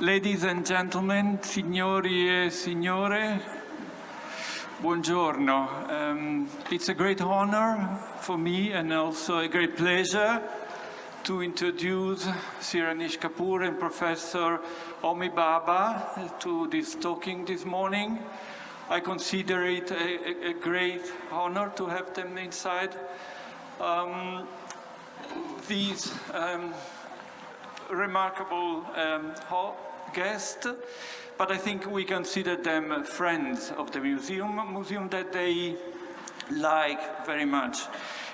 Ladies and gentlemen, signori e signore, buongiorno. It's a great honor for me and also a great pleasure to introduce Sir Anish Kapoor and Professor Homi Bhabha to this talking this morning. I consider it a great honor to have them inside. These remarkable guests, but I think we consider them friends of the museum that they like very much.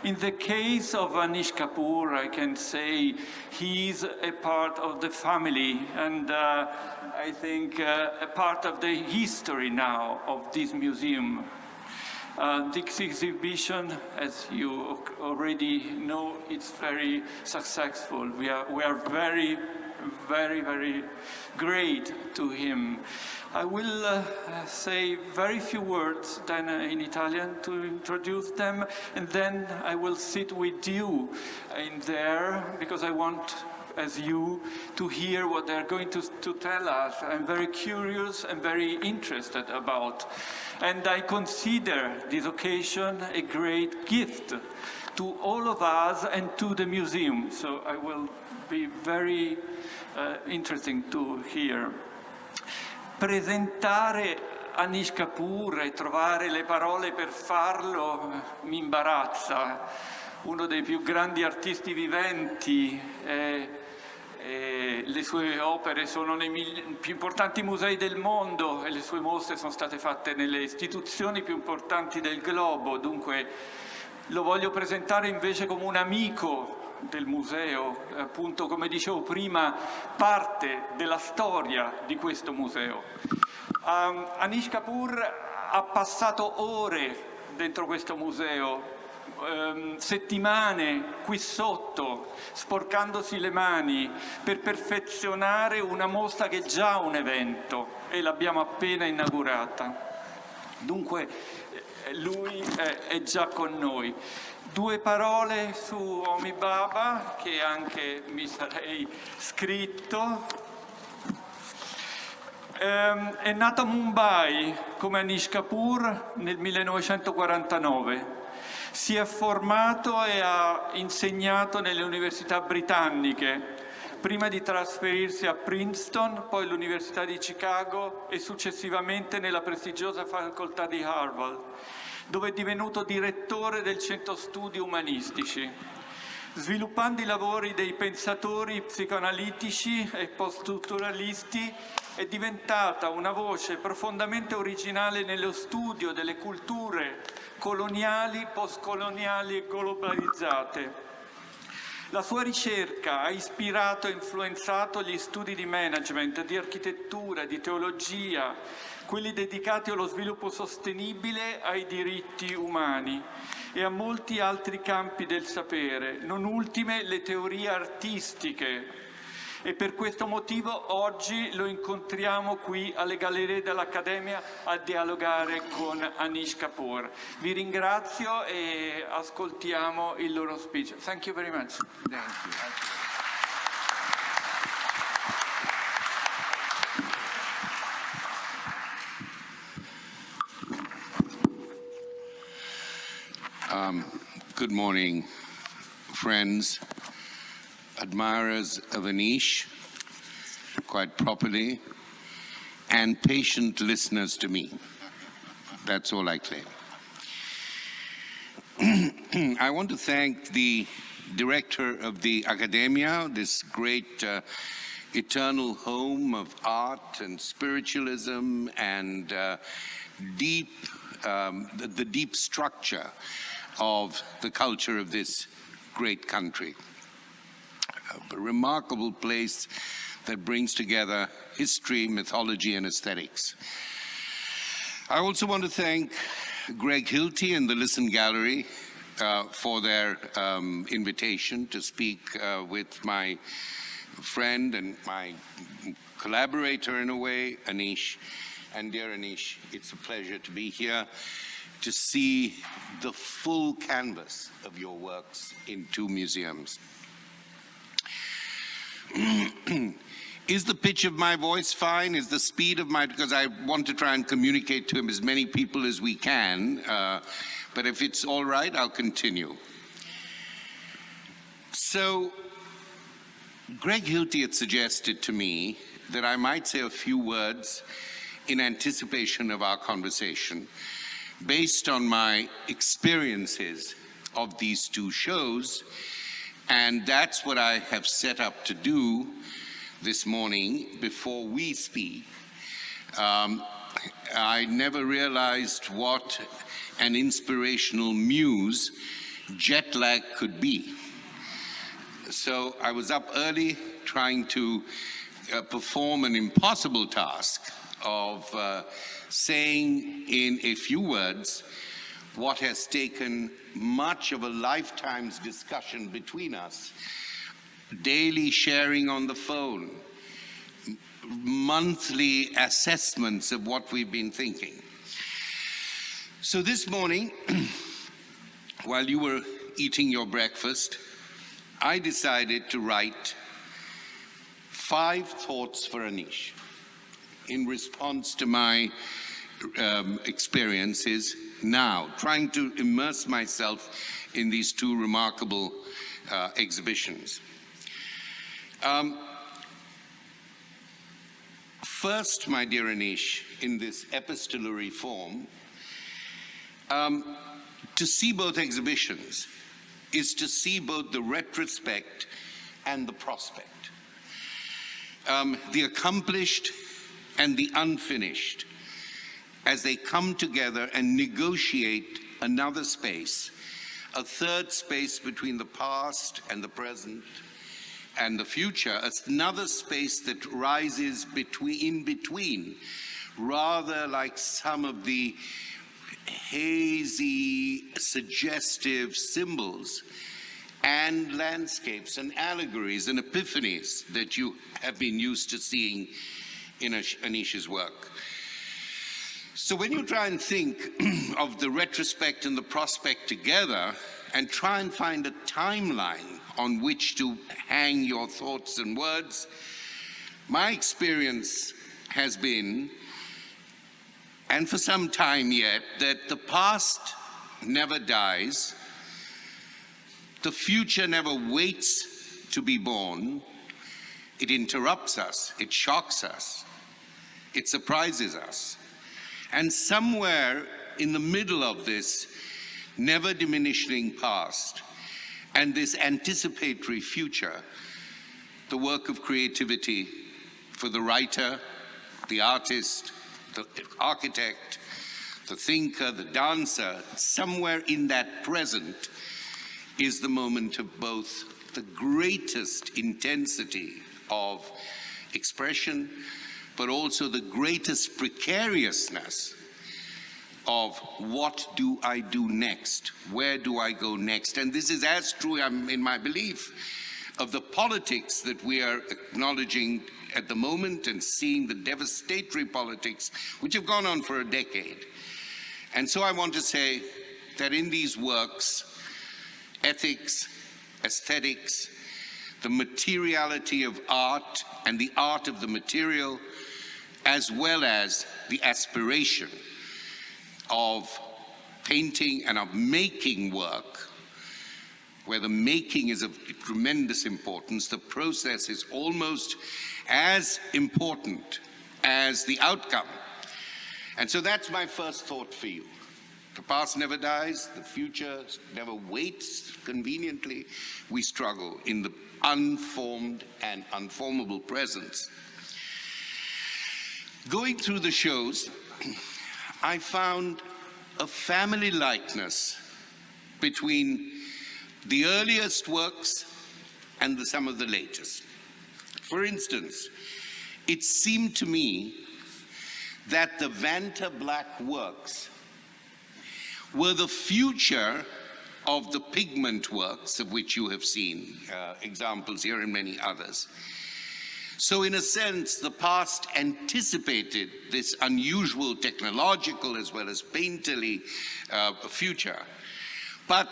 In the case of Anish Kapoor, I can say he's a part of the family, and I think a part of the history now of this museum. This exhibition, as you already know, it's very successful. We are very, very, very great to him. I will say very few words then in Italian to introduce them, and then I will sit with you in there because I want, as you, to hear what they're going to tell us. I'm very curious and very interested about. And I consider this occasion a great gift to all of us and to the museum. So I will be very interesting to hear. Presentare Anish Kapoor e trovare le parole per farlo mi imbarazza. Uno dei più grandi artisti viventi. Le sue opere sono nei più importanti musei del mondo e le sue mostre sono state fatte nelle istituzioni più importanti del globo. Dunque lo voglio presentare invece come un amico del museo, appunto come dicevo prima, parte della storia di questo museo. Anish Kapoor ha passato ore dentro questo museo, settimane qui sotto, sporcandosi le mani per perfezionare una mostra che è già un evento e l'abbiamo appena inaugurata. Dunque lui è già con noi. Due parole su Homi Bhabha, che anche mi sarei scritto. È nato a Mumbai come Anish Kapoor nel 1949. Si è formato e ha insegnato nelle università britanniche, prima di trasferirsi a Princeton, poi all'Università di Chicago e successivamente nella prestigiosa facoltà di Harvard, dove è divenuto direttore del Centro Studi Umanistici. Sviluppando i lavori dei pensatori psicoanalitici e poststrutturalisti, è diventata una voce profondamente originale nello studio delle culture coloniali, postcoloniali e globalizzate. La sua ricerca ha ispirato e influenzato gli studi di management, di architettura, di teologia, quelli dedicati allo sviluppo sostenibile, ai diritti umani e a molti altri campi del sapere, non ultime le teorie artistiche. E per questo motivo oggi lo incontriamo qui alle Gallerie dell'Accademia a dialogare con Anish Kapoor. Vi ringrazio e ascoltiamo il loro speech. Thank you very much. Thank you. Good morning, friends. Admirers of Anish, quite properly, and patient listeners to me. That's all I claim. I want to thank the director of the Accademia, this great eternal home of art and spiritualism and the deep structure of the culture of this great country. A remarkable place that brings together history, mythology, and aesthetics. I also want to thank Greg Hilty and the Listen Gallery for their invitation to speak with my friend and my collaborator in a way, Anish. And dear Anish, it's a pleasure to be here to see the full canvas of your works in two museums. Is the pitch of my voice fine? Is the speed of my, because I want to try and communicate to him as many people as we can, but if it's all right, I'll continue. So, Greg Hilty had suggested to me that I might say a few words in anticipation of our conversation, based on my experiences of these two shows, and that's what I have set up to do this morning before we speak. I never realized what an inspirational muse jet lag could be. So I was up early trying to perform an impossible task of saying in a few words what has taken much of a lifetime's discussion between us, daily sharing on the phone, monthly assessments of what we've been thinking. So this morning, while you were eating your breakfast, I decided to write 5 thoughts for Anish in response to my experiences now, trying to immerse myself in these 2 remarkable exhibitions. First, my dear Anish, in this epistolary form, to see both exhibitions is to see both the retrospect and the prospect. The accomplished and the unfinished, as they come together and negotiate another space, a third space between the past and the present and the future, another space that rises in between, rather like some of the hazy, suggestive symbols and landscapes and allegories and epiphanies that you have been used to seeing in Anish's work. So when you try and think of the retrospect and the prospect together and try and find a timeline on which to hang your thoughts and words, my experience has been, and for some time yet, that the past never dies, the future never waits to be born, it interrupts us, it shocks us, it surprises us. And somewhere in the middle of this never diminishing past and this anticipatory future, the work of creativity for the writer, the artist, the architect, the thinker, the dancer, somewhere in that present is the moment of both the greatest intensity of expression, but also the greatest precariousness of what do I do next? Where do I go next? And this is as true, in my belief, of the politics that we are acknowledging at the moment and seeing the devastatory politics which have gone on for a decade. And so I want to say that in these works, ethics, aesthetics, the materiality of art and the art of the material, as well as the aspiration of painting and of making work, where the making is of tremendous importance, the process is almost as important as the outcome. And so that's my first thought for you. The past never dies, the future never waits conveniently. We struggle in the unformed and unformable presence. Going through the shows, I found a family likeness between the earliest works and some of the latest. For instance, it seemed to me that the Vanta Black works were the future of the pigment works of which you have seen examples here and many others. So in a sense, the past anticipated this unusual technological as well as painterly future. But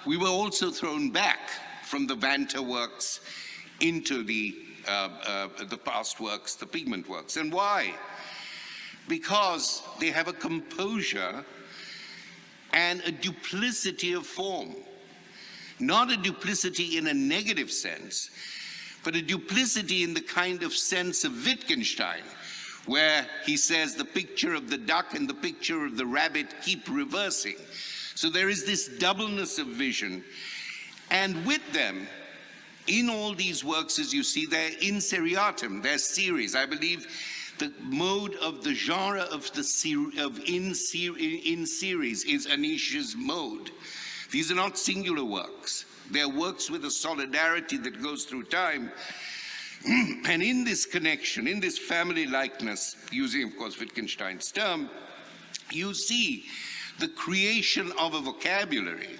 we were also thrown back from the Vanta works into the the past works, the pigment works. And why? Because they have a composure and a duplicity of form. Not a duplicity in a negative sense, but a duplicity in the kind of sense of Wittgenstein, where he says the picture of the duck and the picture of the rabbit keep reversing. So there is this doubleness of vision. And with them, in all these works, as you see, they're in seriatim, they're series. I believe the mode of the genre of the in series is Anish's mode. These are not singular works. They're works with a solidarity that goes through time. And in this connection, in this family likeness, using, of course, Wittgenstein's term, you see the creation of a vocabulary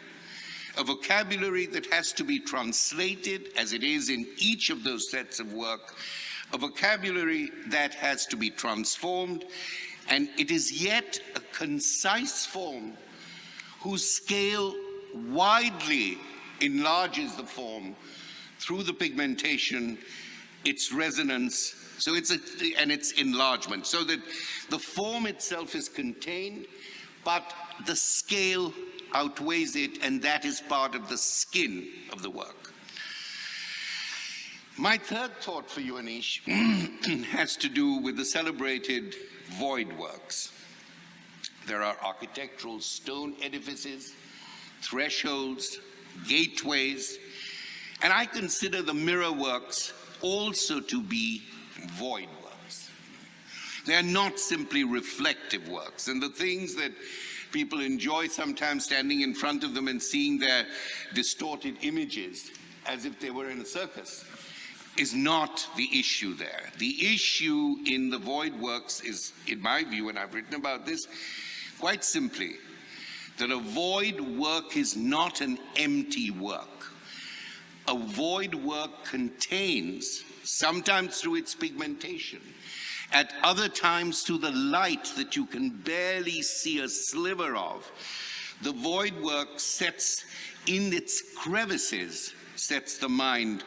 that has to be translated, as it is in each of those sets of work, a vocabulary that has to be transformed, and it is yet a concise form whose scale widely enlarges the form through the pigmentation, its resonance, so and its enlargement, so that the form itself is contained, but the scale outweighs it, and that is part of the skin of the work. My third thought for you, Anish, has to do with the celebrated void works. There are architectural stone edifices, thresholds, gateways, and I consider the mirror works also to be void works. They are not simply reflective works, and the things that people enjoy sometimes standing in front of them and seeing their distorted images as if they were in a circus is not the issue there. The issue in the void works is, in my view, and I've written about this, quite simply, that a void work is not an empty work. A void work contains, sometimes through its pigmentation, at other times through the light that you can barely see a sliver of, the void work sets in its crevices, sets the mind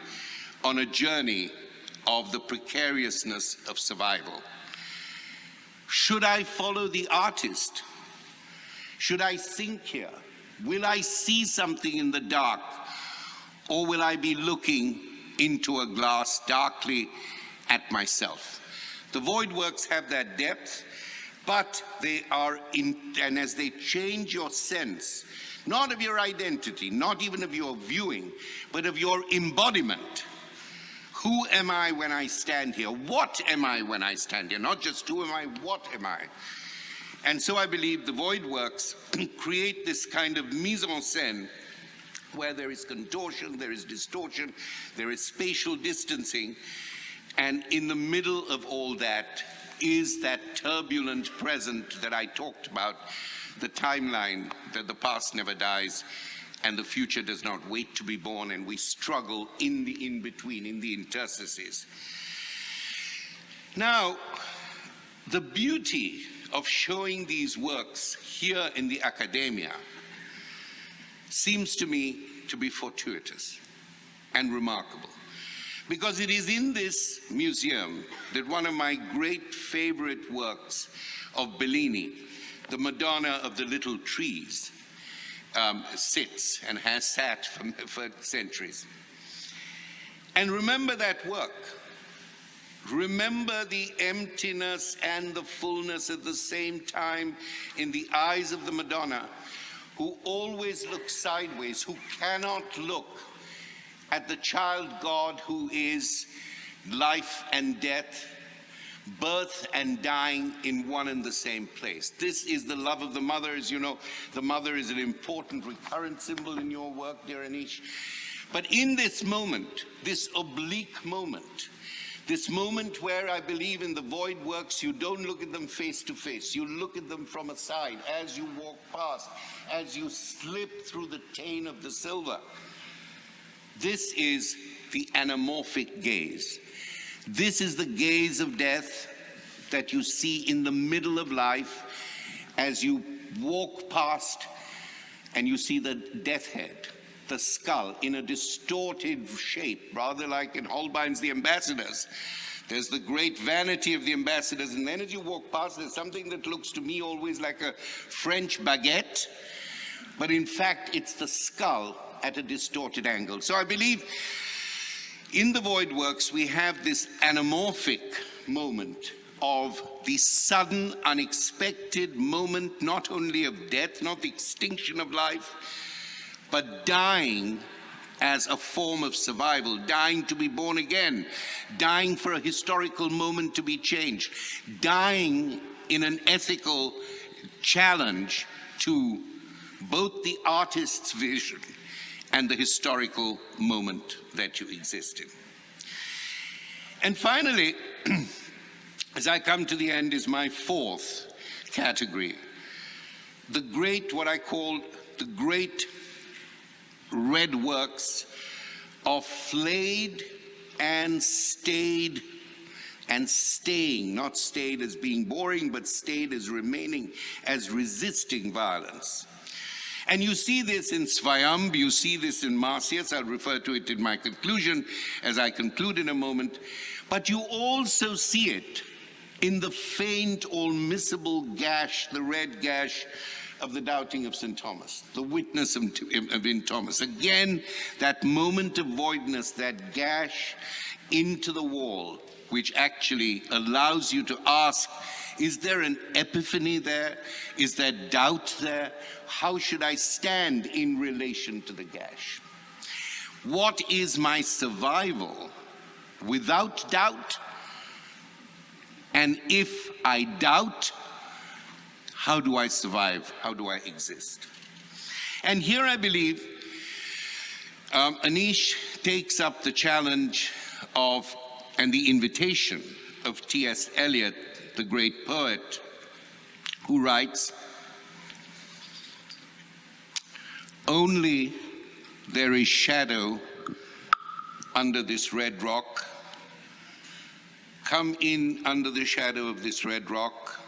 on a journey of the precariousness of survival. Should I follow the artist? Should I think here? Will I see something in the dark, or will I be looking into a glass darkly at myself? The void works have that depth, but they are and as they change your sense, not of your identity, not even of your viewing, but of your embodiment. Who am I when I stand here? What am I when I stand here? Not just who am I, what am I? And so I believe the void works create this kind of mise en scène where there is contortion, there is distortion, there is spatial distancing, and in the middle of all that is that turbulent present that I talked about, the timeline that the past never dies and the future does not wait to be born, and we struggle in the in-between, in the interstices. Now, the beauty of showing these works here in the Accademia seems to me to be fortuitous and remarkable, because it is in this museum that one of my great favorite works of Bellini, the Madonna of the Little Trees, sits and has sat for centuries. And remember that work. Remember the emptiness and the fullness at the same time in the eyes of the Madonna, who always looks sideways, who cannot look at the child God who is life and death, birth and dying in one and the same place. This is the love of the mother. As you know, the mother is an important recurrent symbol in your work, dear Anish. But in this moment, this oblique moment, this moment where I believe in the void works, you don't look at them face to face. You look at them from a side as you walk past, as you slip through the taint of the silver. This is the anamorphic gaze. This is the gaze of death that you see in the middle of life as you walk past and you see the death head, the skull in a distorted shape, rather like in Holbein's The Ambassadors. There's the great vanity of the ambassadors, and then as you walk past, there's something that looks to me always like a French baguette, but in fact, it's the skull at a distorted angle. So I believe in the void works, we have this anamorphic moment of the sudden, unexpected moment, not only of death, not the extinction of life, but dying as a form of survival, dying to be born again, dying for a historical moment to be changed, dying in an ethical challenge to both the artist's vision and the historical moment that you exist in. And finally, as I come to the end, is my fourth category, the great, what I call the great red works of flayed and stayed and staying, not stayed as being boring, but stayed as remaining, as resisting violence. And you see this in Swayam, you see this in Marsyas, I'll refer to it in my conclusion as I conclude in a moment, but you also see it in the faint or missable gash, the red gash of the doubting of St. Thomas, the witness of in Thomas. Again, that moment of voidness, that gash into the wall, which actually allows you to ask, is there an epiphany there? Is there doubt there? How should I stand in relation to the gash? What is my survival without doubt? And if I doubt, how do I survive? How do I exist? And here I believe Anish takes up the challenge of and the invitation of T.S. Eliot, the great poet, who writes, "Only there is shadow under this red rock. Come in under the shadow of this red rock,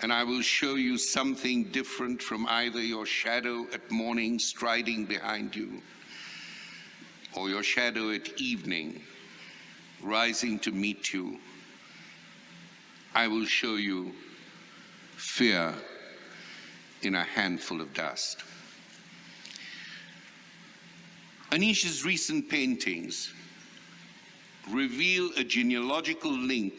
and I will show you something different from either your shadow at morning striding behind you, or your shadow at evening rising to meet you. I will show you fear in a handful of dust." Anish's recent paintings reveal a genealogical link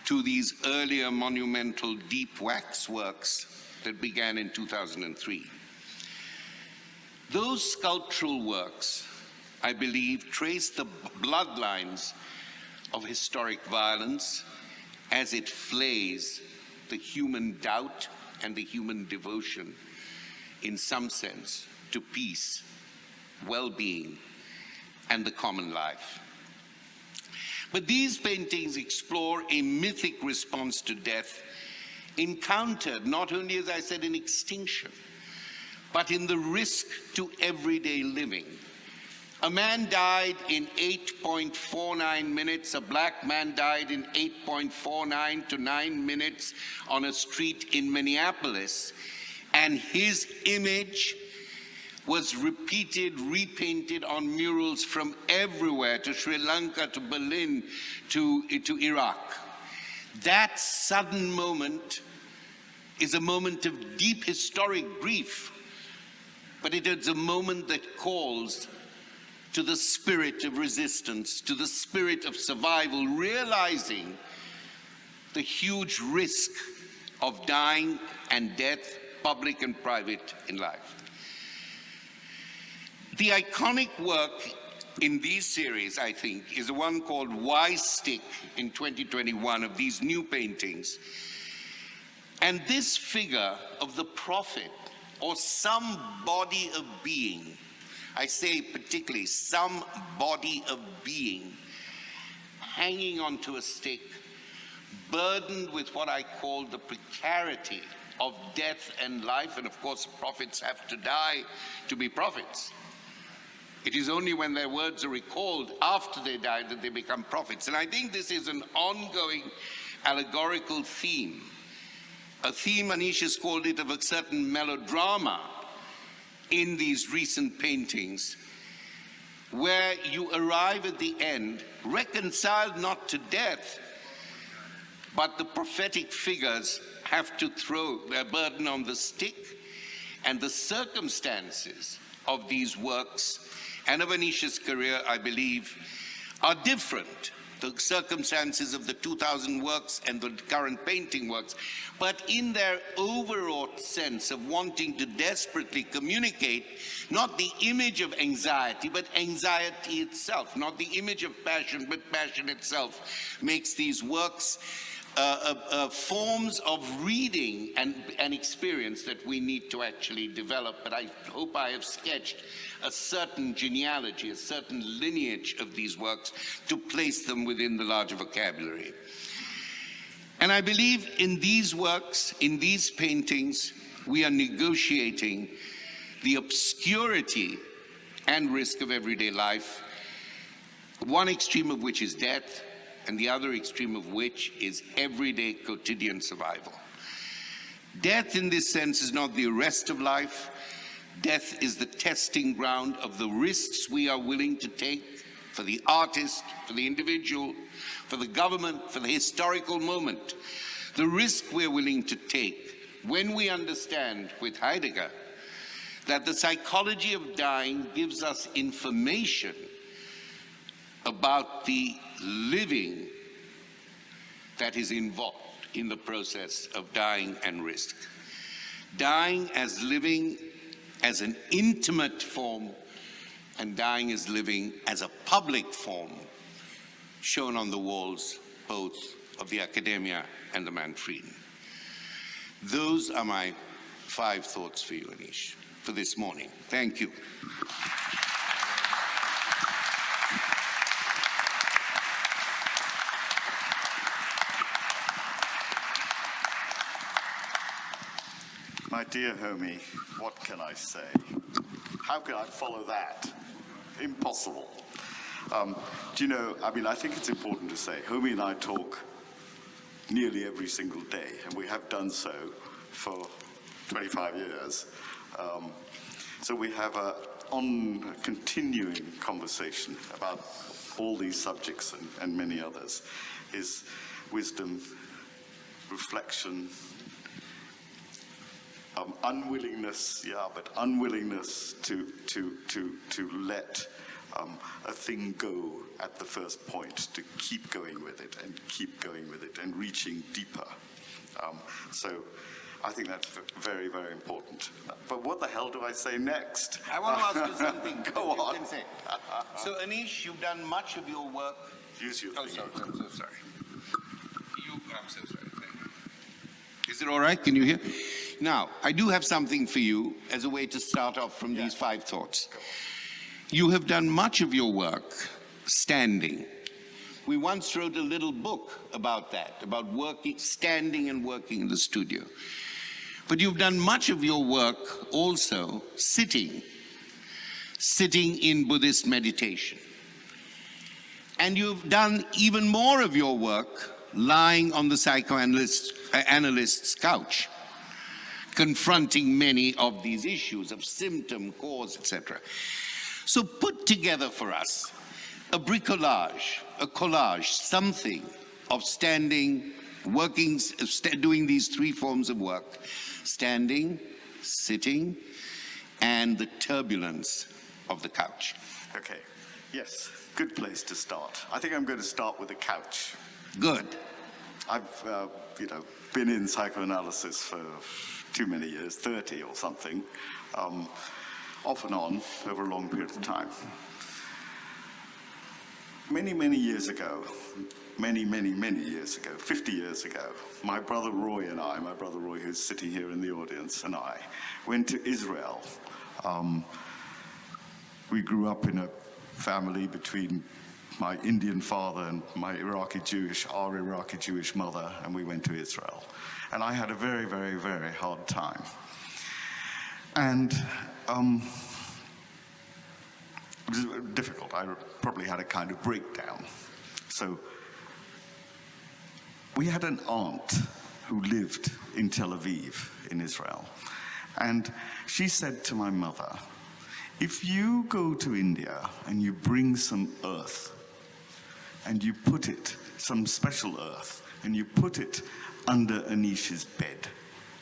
to these earlier monumental deep wax works that began in 2003. Those sculptural works, I believe, trace the bloodlines of historic violence as it flays the human doubt and the human devotion, in some sense, to peace, well-being, and the common life. But these paintings explore a mythic response to death, encountered not only, as I said, in extinction, but in the risk to everyday living. A man died in 8.49 minutes, a black man died in 8.49 to 9 minutes on a street in Minneapolis, and his image was repeated, repainted on murals from everywhere, to Sri Lanka, to Berlin, to Iraq. That sudden moment is a moment of deep historic grief, but it is a moment that calls to the spirit of resistance, to the spirit of survival, realizing the huge risk of dying and death, public and private, in life. The iconic work in these series, I think, is the one called Why Stick in 2021, of these new paintings. And this figure of the prophet, or some body of being, I say particularly some body of being, hanging onto a stick, burdened with what I call the precarity of death and life. And of course, prophets have to die to be prophets. It is only when their words are recalled after they die that they become prophets. And I think this is an ongoing allegorical theme. A theme, Anish has called it, of a certain melodrama in these recent paintings where you arrive at the end reconciled not to death, but the prophetic figures have to throw their burden on the stick, and the circumstances of these works and of Anish's career, I believe, are different. The circumstances of the 2000 works and the current painting works, but in their overall sense of wanting to desperately communicate not the image of anxiety, but anxiety itself, not the image of passion, but passion itself, makes these works forms of reading and experience that we need to actually develop. But I hope I have sketched a certain genealogy, a certain lineage of these works to place them within the larger vocabulary. And I believe in these works, in these paintings, we are negotiating the obscurity and risk of everyday life, one extreme of which is death, and the other extreme of which is everyday quotidian survival. Death in this sense is not the arrest of life. Death is the testing ground of the risks we are willing to take for the artist, for the individual, for the government, for the historical moment. The risk we're willing to take when we understand with Heidegger that the psychology of dying gives us information about the living that is involved in the process of dying and risk. Dying as living as an intimate form, and dying as living as a public form, shown on the walls both of the Accademia and the Manfrin. Those are my 5 thoughts for you, Anish, for this morning. Thank you. My dear Homi, what can I say? How can I follow that? Impossible. Do you know, I think it's important to say, Homi and I talk nearly every single day, and we have done so for 25 years. So we have a continuing conversation about all these subjects and many others. His wisdom, reflection, unwillingness to let a thing go at the first point, to keep going with it and reaching deeper. So I think that's very, very important. But what the hell do I say next? I want to ask you something. Go on. You can say. So Anish, you've done much of your work. Use your I'm so sorry. I'm so sorry. Is it all right? Can you hear? Now, I do have something for you as a way to start off from these 5 thoughts. You have done much of your work standing. We once wrote a little book about that, about working, standing and working in the studio. But you've done much of your work also sitting in Buddhist meditation. And you've done even more of your work lying on the psychoanalyst's couch, confronting many of these issues of symptom, cause, etc. So put together for us a bricolage, a collage, something of standing, working, doing these 3 forms of work: standing, sitting, and the turbulence of the couch. Okay, yes, good place to start. I think I'm going to start with the couch. Good. I've, been in psychoanalysis for too many years, 30 or something, off and on over a long period of time. Many, many years ago, 50 years ago, my brother Roy who's sitting here in the audience, and I went to Israel. We grew up in a family between my Indian father and my Iraqi Jewish mother, and we went to Israel. And I had a very, very, very hard time. And it was difficult. I probably had a kind of breakdown. So we had an aunt who lived in Tel Aviv in Israel. And she said to my mother, if you go to India and you bring some earth, and you put it, some special earth, and you put it under Anish's bed,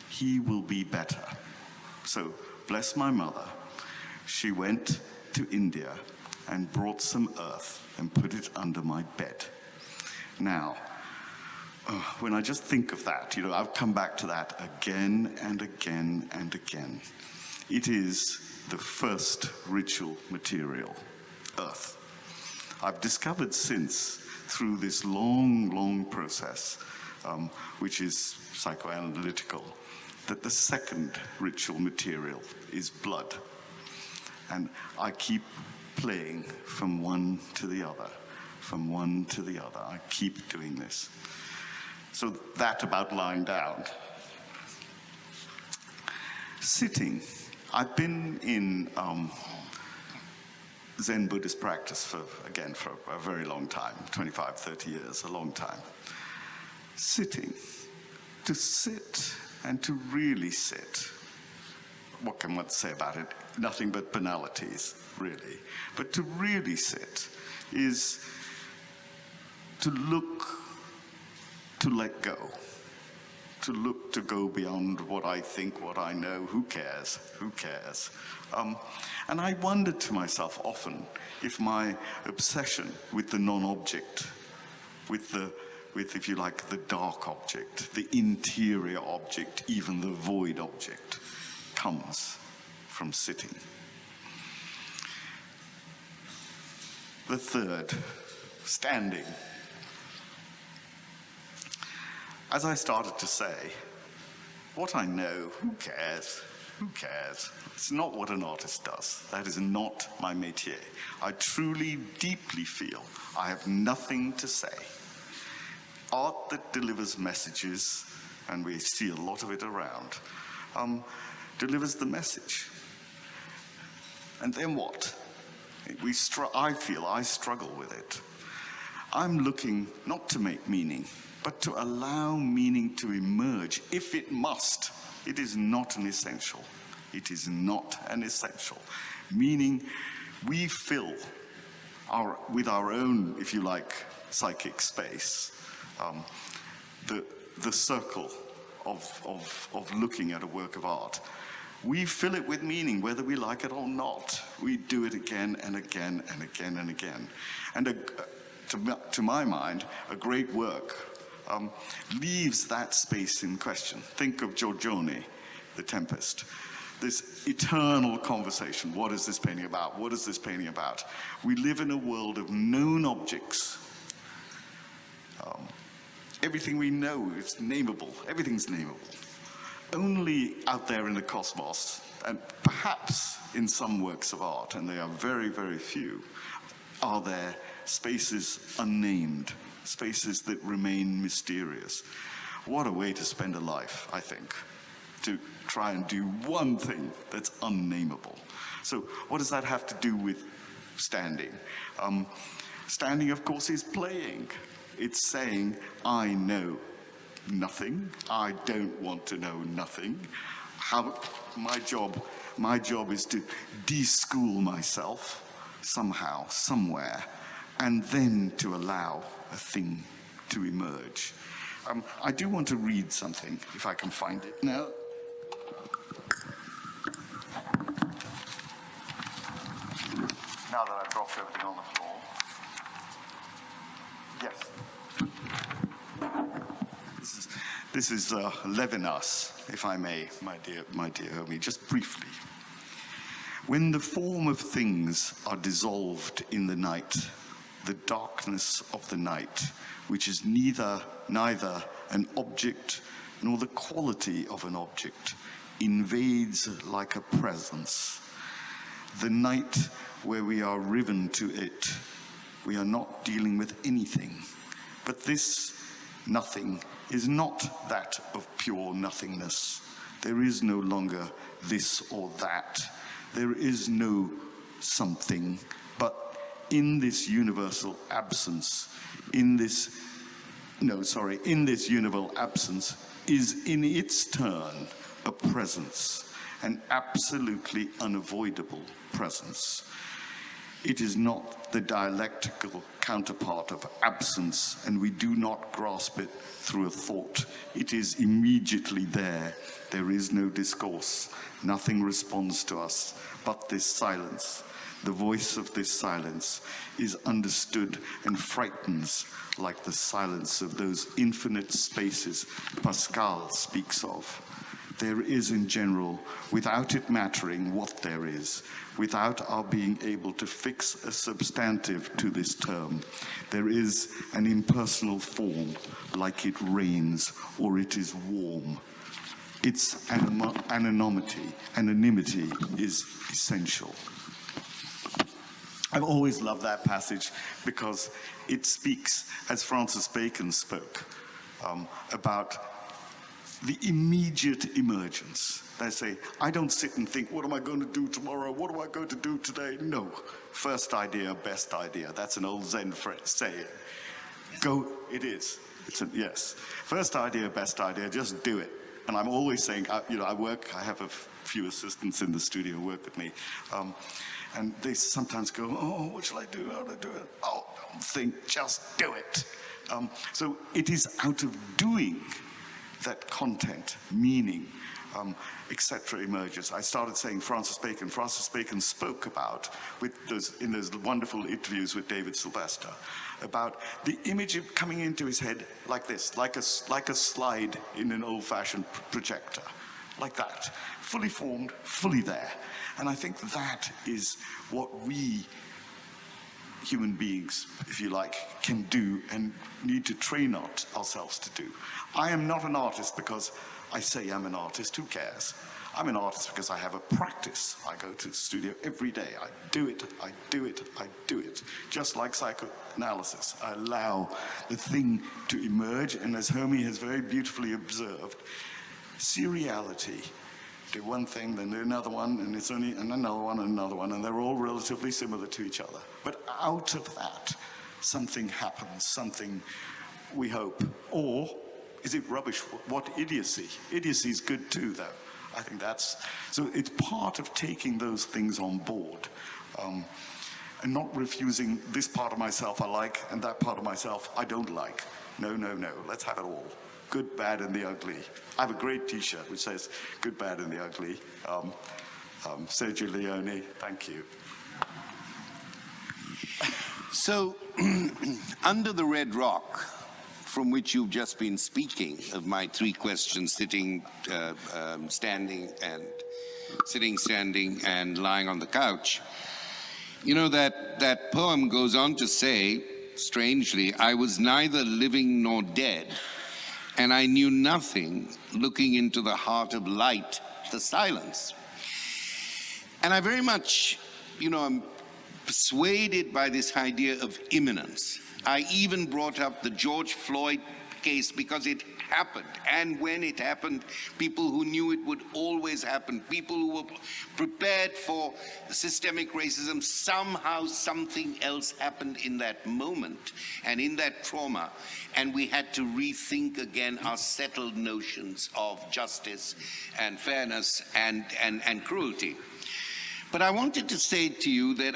he will be better. So, bless my mother, she went to India and brought some earth and put it under my bed. Now, when I just think of that, you know, I've come back to that again and again and again. It is the first ritual material, earth. I've discovered since, through this long, long process, which is psychoanalytical, that the second ritual material is blood. And I keep playing from one to the other, from one to the other. I keep doing this. So that about lying down. Sitting. I've been in Zen Buddhist practice for a very long time, 25, 30 years, a long time. Sitting. To sit and to really sit. What can one say about it? Nothing but banalities, really. But to really sit is to look, to let go. To look, to go beyond what I think, what I know. Who cares? Who cares? And I wonder to myself often if my obsession with the non-object, with, if you like, the dark object, the interior object, even the void object, comes from sitting. The third, standing. As I started to say, what I know, who cares? Who cares? It's not what an artist does. That is not my métier. I truly, deeply feel I have nothing to say. Art that delivers messages, and we see a lot of it around, delivers the message. And then what? I feel I struggle with it. I'm looking not to make meaning, but to allow meaning to emerge, if it must. It is not an essential. It is not an essential. Meaning, we fill with our own, if you like, psychic space, the circle of looking at a work of art. We fill it with meaning, whether we like it or not. We do it again and again and again and again. And to my mind, a great work leaves that space in question. Think of Giorgione, The Tempest. This eternal conversation. What is this painting about? What is this painting about? We live in a world of known objects. Everything we know is nameable. Everything's nameable. Only out there in the cosmos, and perhaps in some works of art, and they are very, very few, are there spaces unnamed, spaces that remain mysterious. What a way to spend a life, I think, to try and do one thing that's unnameable. So what does that have to do with standing? Standing, of course, is playing. It's saying, I know nothing. I don't want to know nothing. My job is to de-school myself somehow, somewhere, and then to allow a thing to emerge. I do want to read something, if I can find it now. Now that I've dropped everything on the floor. Yes. This is Levinas, if I may, my dear Homi, just briefly. When the form of things are dissolved in the night, the darkness of the night, which is neither an object nor the quality of an object, invades like a presence. The night where we are riven to it, we are not dealing with anything. But this nothing is not that of pure nothingness. There is no longer this or that. There is no something, but in this universal absence, in this universal absence is in its turn a presence. an absolutely unavoidable presence. It is not the dialectical counterpart of absence, and we do not grasp it through a thought. It is immediately there. There is no discourse. Nothing responds to us but this silence. The voice of this silence is understood and frightens like the silence of those infinite spaces Pascal speaks of. There is in general, without it mattering what there is, without our being able to fix a substantive to this term, there is an impersonal form, like it rains or it is warm. Its anonymity is essential. I've always loved that passage because it speaks, as Francis Bacon spoke, about the immediate emergence. They say, I don't sit and think, what am I going to do tomorrow? What am I going to do today? No. First idea, best idea. That's an old Zen saying. Go, it is. Yes. First idea, best idea, just do it. And I'm always saying, I have a few assistants in the studio who work with me. And they sometimes go, oh, what shall I do? How do I do it? Oh, don't think, just do it. So it is out of doing that content, meaning, etc. emerges. I started saying Francis Bacon. Francis Bacon spoke about, in those wonderful interviews with David Sylvester, about the image coming into his head like this, like a slide in an old-fashioned projector, like that, fully formed, fully there. And I think that is what we human beings, if you like, can do and need to train ourselves to do. I am not an artist because I say I'm an artist. Who cares? I'm an artist because I have a practice. I go to the studio every day. I do it, I do it, I do it. Just like psychoanalysis, I allow the thing to emerge, and as Homi has very beautifully observed, seriality. Do one thing, then do another one, and it's only another one, and they're all relatively similar to each other. But out of that, something happens, something we hope. Or is it rubbish? What idiocy? Idiocy is good too, though. I think so it's part of taking those things on board and not refusing this part of myself I like and that part of myself I don't like. No, no, no, let's have it all. Good, bad, and the ugly. I have a great T-shirt which says good, bad, and the ugly. Sergio Leone, thank you. So, under the red rock, from which you've just been speaking, of my three questions, sitting, standing, and lying on the couch, you know, that poem goes on to say, strangely, I was neither living nor dead, and I knew nothing, looking into the heart of light, the silence. And I very much, I'm persuaded by this idea of imminence. I even brought up the George Floyd case because it happened. And when it happened, people who knew it would always happen, people who were prepared for systemic racism, somehow something else happened in that moment and in that trauma. And we had to rethink again our settled notions of justice and fairness and cruelty. But I wanted to say to you that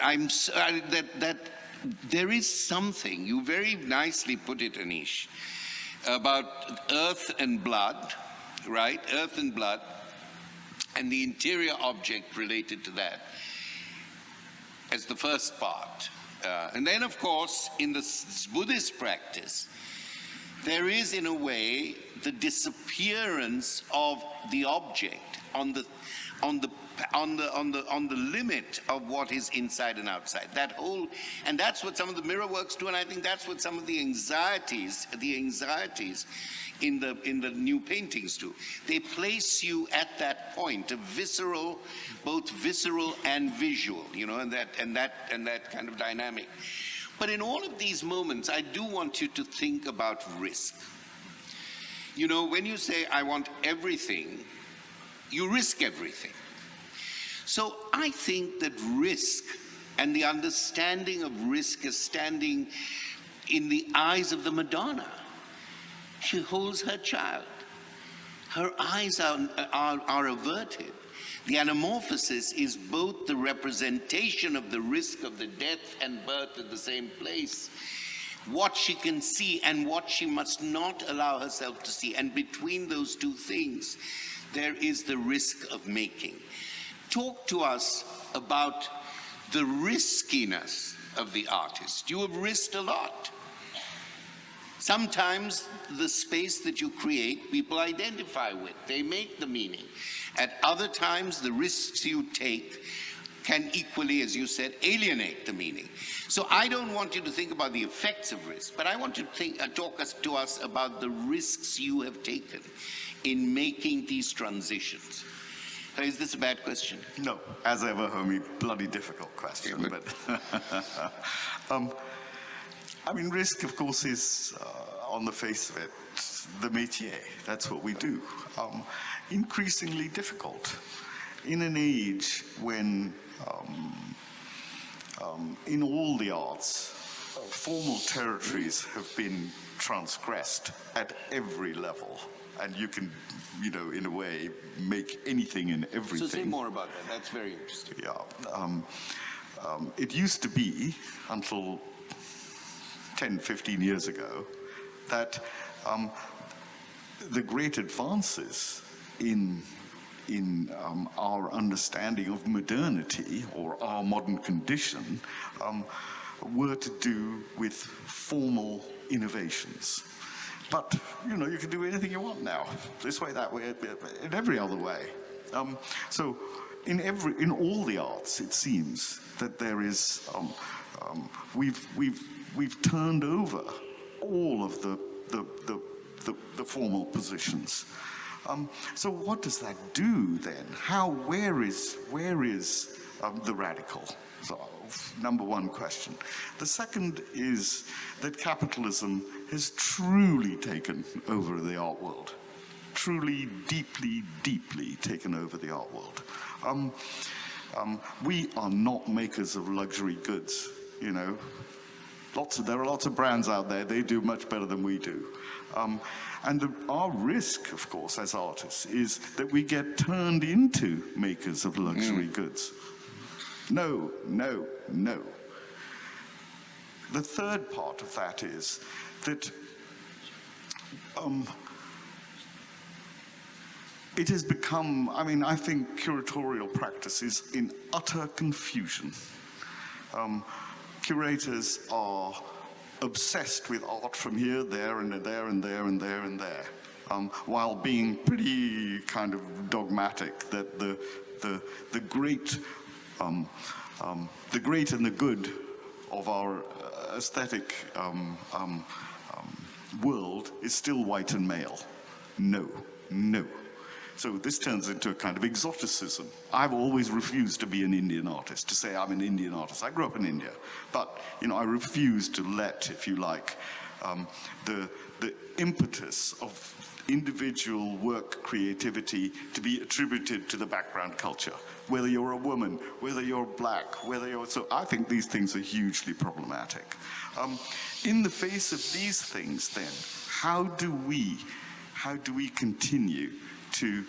that there is something, you very nicely put it, Anish, about earth and blood, right? Earth and blood, and the interior object related to that as the first part. And then, of course, in the Buddhist practice, there is, in a way, the disappearance of the object on the limit of what is inside and outside. And that's what some of the mirror works do, and I think that's what some of the anxieties in the new paintings do. They place you at that point of visceral, both visceral and visual, and that kind of dynamic. But in all of these moments, I do want you to think about risk. When you say, I want everything, you risk everything. So I think that risk and the understanding of risk is standing in the eyes of the Madonna. She holds her child. Her eyes are averted. The anamorphosis is both the representation of the risk of the death and birth at the same place, what she can see and what she must not allow herself to see. And between those two things, there is the risk of making. Talk to us about the riskiness of the artist. You have risked a lot. Sometimes the space that you create, people identify with. They make the meaning. At other times, the risks you take can equally, as you said, alienate the meaning. So I don't want you to think about the effects of risk, but I want you to talk to us about the risks you have taken in making these transitions. Is this a bad question? No, as ever, Homi, bloody difficult question. Yeah, but I mean, risk, of course, is on the face of it the métier. That's what we do. Increasingly difficult in an age when, in all the arts, formal territories have been transgressed at every level. And you can, you know, in a way, make anything and everything. So say more about that. That's very interesting. Yeah. It used to be, until 10, 15 years ago, that the great advances in our understanding of modernity, or our modern condition, were to do with formal innovations. But, you know, you can do anything you want now, this way, that way, in every other way. So in all the arts, it seems that there is, we've turned over all of the formal positions. So what does that do then? Where is the radical? So, number one question. The second is that capitalism has truly taken over the art world. Truly, deeply, deeply taken over the art world. We are not makers of luxury goods, you know. There are lots of brands out there, they do much better than we do. Our risk, of course, as artists, is that we get turned into makers of luxury goods. No, no, no. The third part of that is that it has become, I mean, I think curatorial practice is in utter confusion. Curators are obsessed with art from here, there, and there, and there, and there, and there, while being pretty kind of dogmatic that the great and the good of our aesthetic world is still white and male. No, no. So this turns into a kind of exoticism. I've always refused to be an Indian artist, to say I'm an Indian artist. I grew up in India, but you know, I refuse to let, if you like, the impetus of individual work creativity to be attributed to the background culture. Whether you're a woman, whether you're black, whether you're... So I think these things are hugely problematic. In the face of these things, then, how do we continue to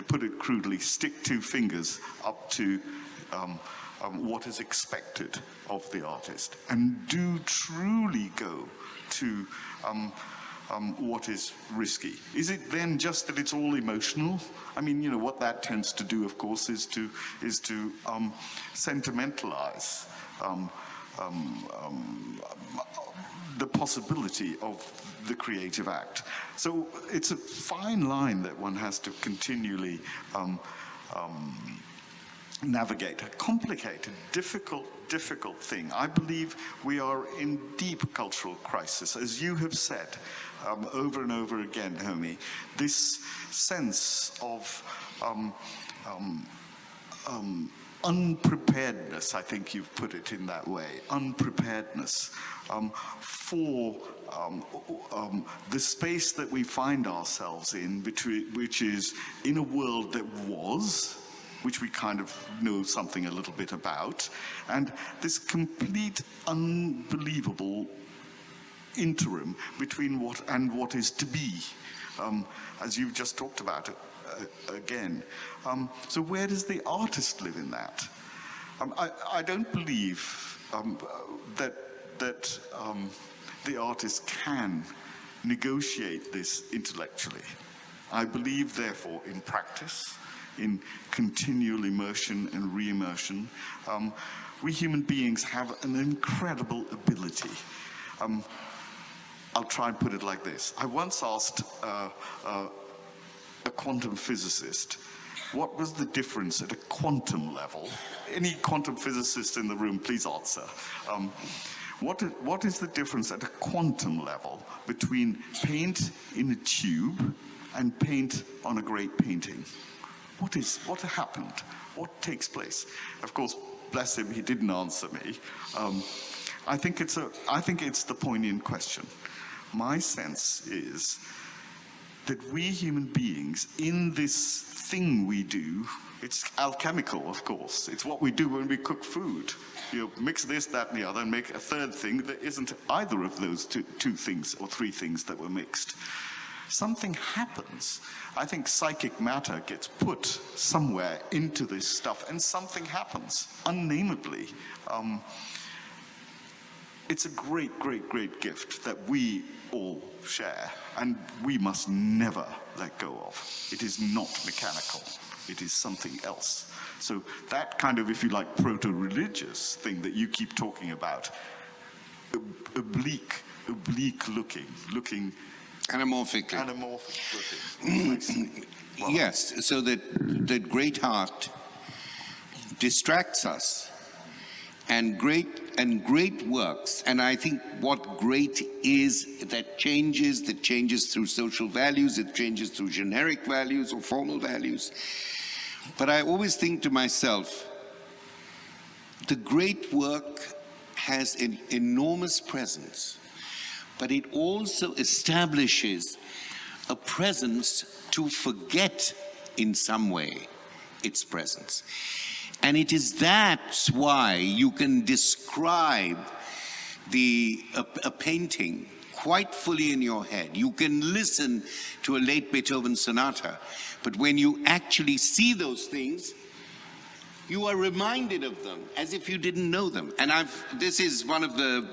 put it crudely, stick two fingers up to what is expected of the artist, and do truly go to what is risky? Is it then just that it's all emotional? I mean, you know, what that tends to do, of course, is to sentimentalize the possibility of the creative act. So it's a fine line that one has to continually navigate, a complicated, difficult thing. I believe we are in deep cultural crisis, as you have said over and over again, Homi. This sense of unpreparedness, I think you've put it in that way, unpreparedness for the space that we find ourselves in, which is in a world that was, which we kind of know something a little bit about, and this complete, unbelievable interim between what is to be, as you've just talked about again. So where does the artist live in that? I don't believe that the artist can negotiate this intellectually. I believe, therefore, in practice, in continual immersion and re-immersion. We human beings have an incredible ability. I'll try and put it like this. I once asked a quantum physicist, what was the difference at a quantum level? Any quantum physicist in the room, please answer. What is the difference at a quantum level between paint in a tube and paint on a great painting? What happened? What takes place? Of course, bless him, he didn't answer me. I think it's the poignant question. My sense is that we human beings, in this thing we do, it's alchemical, of course. It's what we do when we cook food. You mix this, that, and the other, and make a third thing that isn't either of those two things or three things that were mixed. Something happens. I think psychic matter gets put somewhere into this stuff, and something happens, unnamably. It's a great, great, great gift that we all share, and we must never let go of. It is not mechanical. It is something else. So that kind of, if you like, proto-religious thing that you keep talking about, oblique looking anamorphically. Anamorphic looking. Well, yes, so that great art distracts us, and great works, and I think what great is that changes through social values, it changes through generic values or formal values. But I always think to myself, the great work has an enormous presence, but it also establishes a presence to forget in some way its presence. And it is that's why you can describe a painting quite fully in your head. You can listen to a late Beethoven sonata, but when you actually see those things, you are reminded of them as if you didn't know them. And this is one of the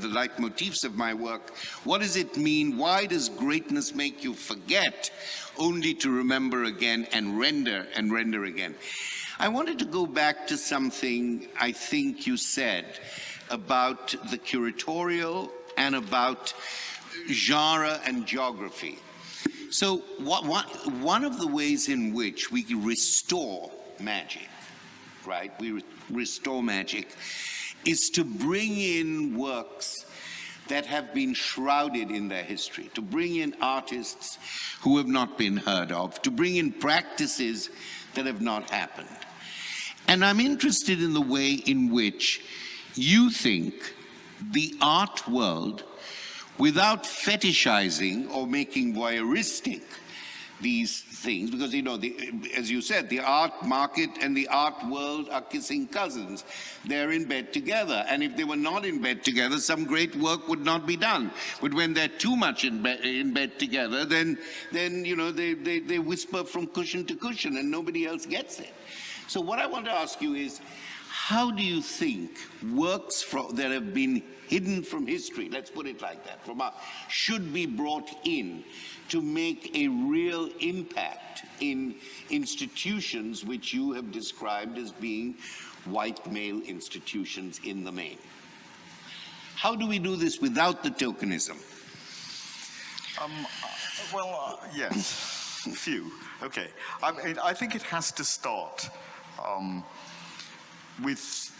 leitmotifs of my work. What does it mean? Why does greatness make you forget only to remember again and render again? I wanted to go back to something I think you said about the curatorial and about genre and geography. So one of the ways in which we restore magic, right? We restore magic is to bring in works that have been shrouded in their history, to bring in artists who have not been heard of, to bring in practices that have not happened. And I'm interested in the way in which you think the art world, without fetishizing or making voyeuristic these things, because, you know, as you said, the art market and the art world are kissing cousins. They're in bed together, and if they were not in bed together, some great work would not be done. But when they're too much in bed together, then you know, they whisper from cushion to cushion, and nobody else gets it. So what I want to ask you is, how do you think works that have been hidden from history, let's put it like that, should be brought in to make a real impact in institutions which you have described as being white male institutions in the main? How do we do this without the tokenism? Yes, a few. Okay. I think it has to start with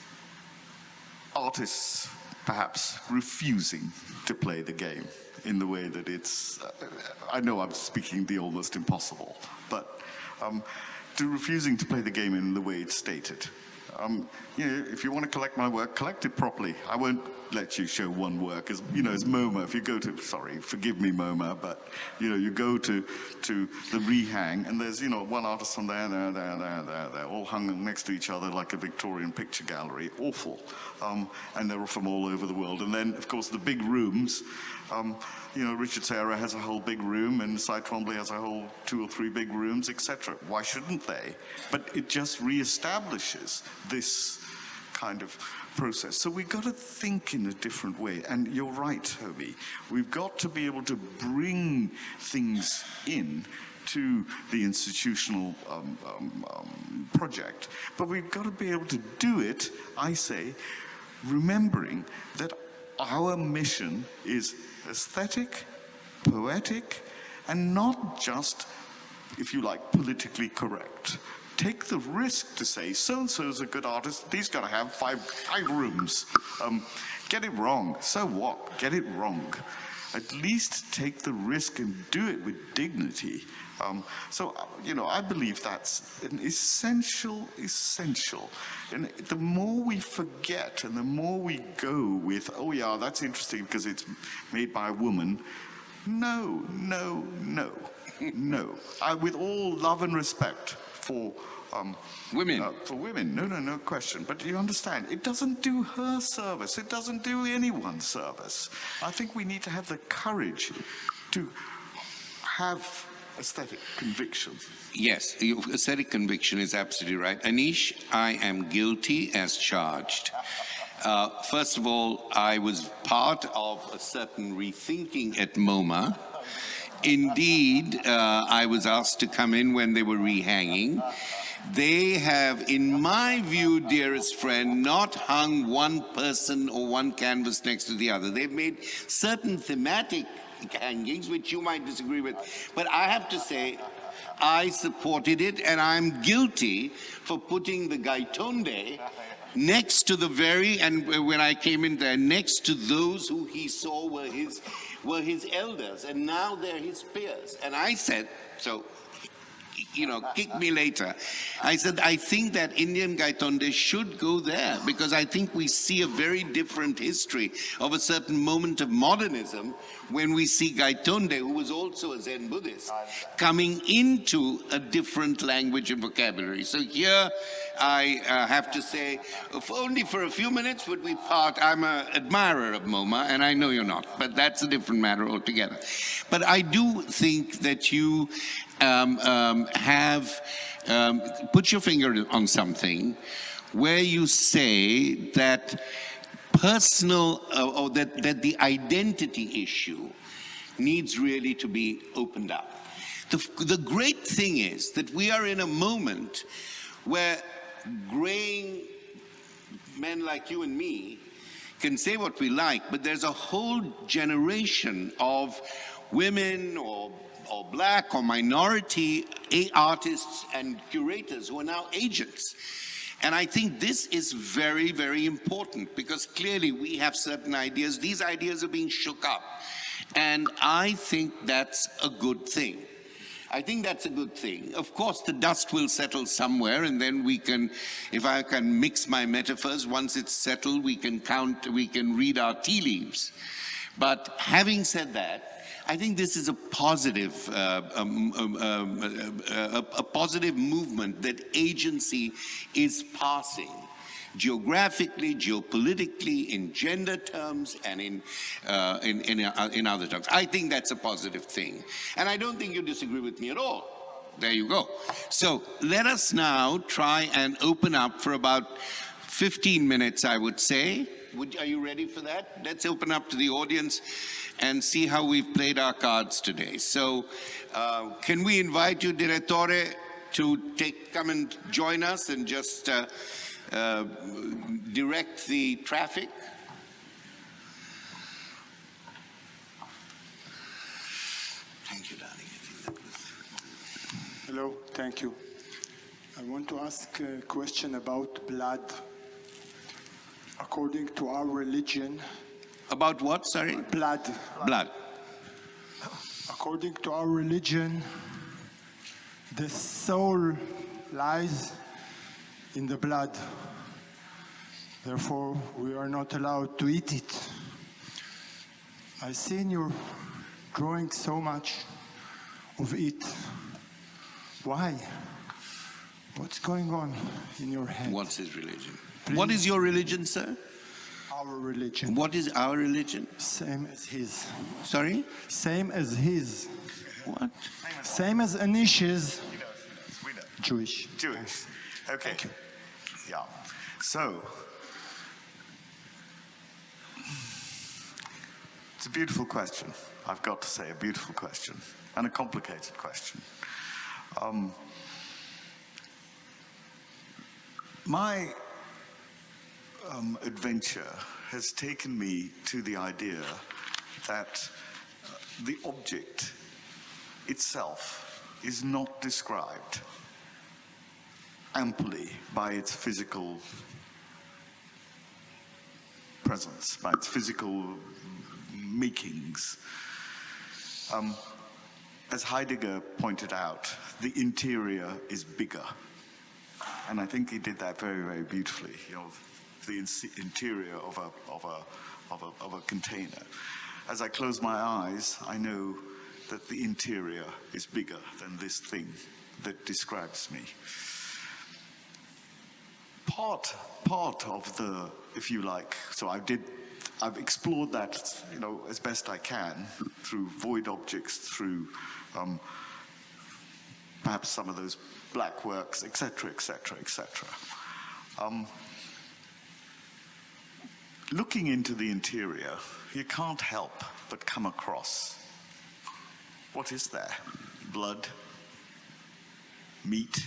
artists perhaps refusing to play the game in the way that it's, I know I'm speaking the almost impossible, but to refusing to play the game in the way it's stated. You know, if you want to collect my work, collect it properly. I won't let you show one work. As you know, as MoMA, if you go to, sorry, forgive me, MoMA, but you know, you go to the rehang, and there's, you know, one artist from there, all hung next to each other like a Victorian picture gallery. Awful. And they're from all over the world. And then, of course, the big rooms. You know, Richard Serra has a whole big room, and Cy Twombly has a whole 2 or 3 big rooms, etc. Why shouldn't they? But it just reestablishes this kind of process. So we've got to think in a different way. And you're right, Homi. We've got to be able to bring things in to the institutional project. But we've got to be able to do it, I say, remembering that our mission is aesthetic, poetic, and not just, if you like, politically correct. Take the risk to say, so-and-so's a good artist, he's got to have five rooms. Get it wrong, so what? Get it wrong. At least take the risk and do it with dignity. So, you know, I believe that's an essential. And the more we forget and the more we go with, oh yeah, that's interesting because it's made by a woman. No. With all love and respect for women. No question. But you understand, it doesn't do her service. It doesn't do anyone's service. I think we need to have the courage to have aesthetic conviction. Yes, aesthetic conviction is absolutely right. Anish, I am guilty as charged. First of all, I was part of a certain rethinking at MoMA. Indeed, I was asked to come in when they were rehanging. They have, in my view, dearest friend, not hung one person or one canvas next to the other. They've made certain thematic hangings, which you might disagree with. But I have to say, I supported it, and I'm guilty for putting the Gaitonde next to the very, and when I came in there, next to those who he saw were his elders, and now they're his peers. And I said, so, you know, kick me later. I said, I think that Indian Gaitonde should go there because I think we see a very different history of a certain moment of modernism when we see Gaitonde, who was also a Zen Buddhist, coming into a different language and vocabulary. So here I have to say, only for a few minutes would we part. I'm an admirer of MoMA, and I know you're not, but that's a different matter altogether. But I do think that you have put your finger on something where you say that personal or that the identity issue needs really to be opened up. The great thing is that we are in a moment where graying men like you and me can say what we like, but there's a whole generation of women or black or minority artists and curators who are now agents. And I think this is very, very important because clearly we have certain ideas. These ideas are being shook up. And I think that's a good thing. I think that's a good thing. Of course, the dust will settle somewhere, and then we can, if I can mix my metaphors, once it's settled, we can read our tea leaves. But having said that, I think this is a positive movement that agency is passing geographically, geopolitically, in gender terms, and in other terms. I think that's a positive thing. And I don't think you disagree with me at all. There you go. So let us now try and open up for about 15 minutes, I would say. Are you ready for that? Let's open up to the audience and see how we've played our cards today. So can we invite you, Direttore, to come and join us and just direct the traffic? Thank you, darling. Hello, thank you. I want to ask a question about blood. According to our religion... About what, sorry? Blood. Blood. According to our religion, the soul lies in the blood. Therefore, we are not allowed to eat it. I see in your drawing so much of it. Why? What's going on in your head? What's his religion? Please. What is your religion, sir? Our religion. What is our religion? Same as his. Sorry? Same as his. What? Same as Anish's. We know. Jewish. Jewish. Okay. Yeah. So, it's a beautiful question. I've got to say, a beautiful question. And a complicated question. My adventure has taken me to the idea that the object itself is not described amply by its physical presence, by its physical makings. As Heidegger pointed out, the interior is bigger. And I think he did that very, very beautifully. You know, the interior of a container. As I close my eyes, I know that the interior is bigger than this thing that describes me. Part of the, if you like, so I've explored that, you know, as best I can through void objects, through perhaps some of those black works, etc., etc., etc. Looking into the interior, you can't help but come across, what is there? Blood, meat,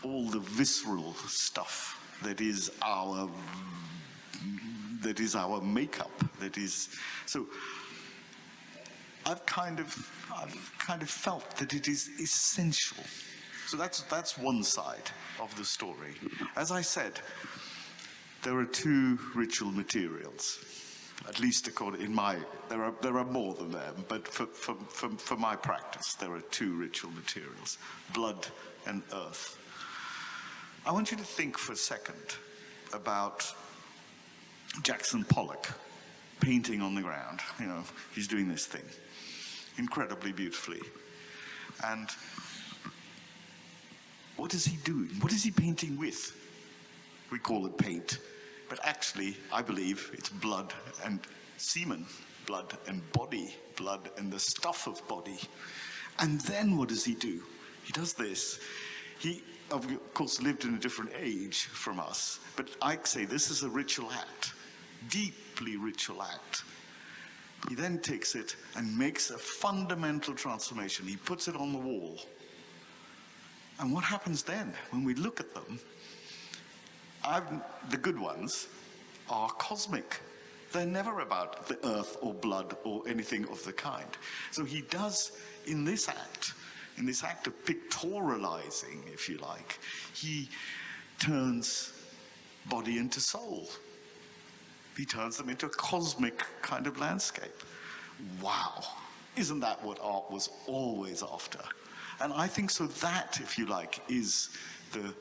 all the visceral stuff that is our makeup. So I've kind of felt that it is essential. So that's one side of the story. As I said, there are two ritual materials, at least according in my. There are more than them, but for my practice, there are two ritual materials: blood and earth. I want you to think for a second about Jackson Pollock painting on the ground. You know, he's doing this thing incredibly beautifully. And what is he doing? What is he painting with? We call it paint, but actually, I believe it's blood and semen, blood and body, blood and the stuff of body. And then what does he do? He does this. He, of course, lived in a different age from us, but I say this is a ritual act, deeply ritual act. He then takes it and makes a fundamental transformation. He puts it on the wall. And what happens then? When we look at them, the good ones are cosmic. They're never about the earth or blood or anything of the kind. So he does, in this act of pictorializing, if you like, he turns body into soul. He turns them into a cosmic kind of landscape. Wow. Isn't that what art was always after? And I think so that, if you like, is the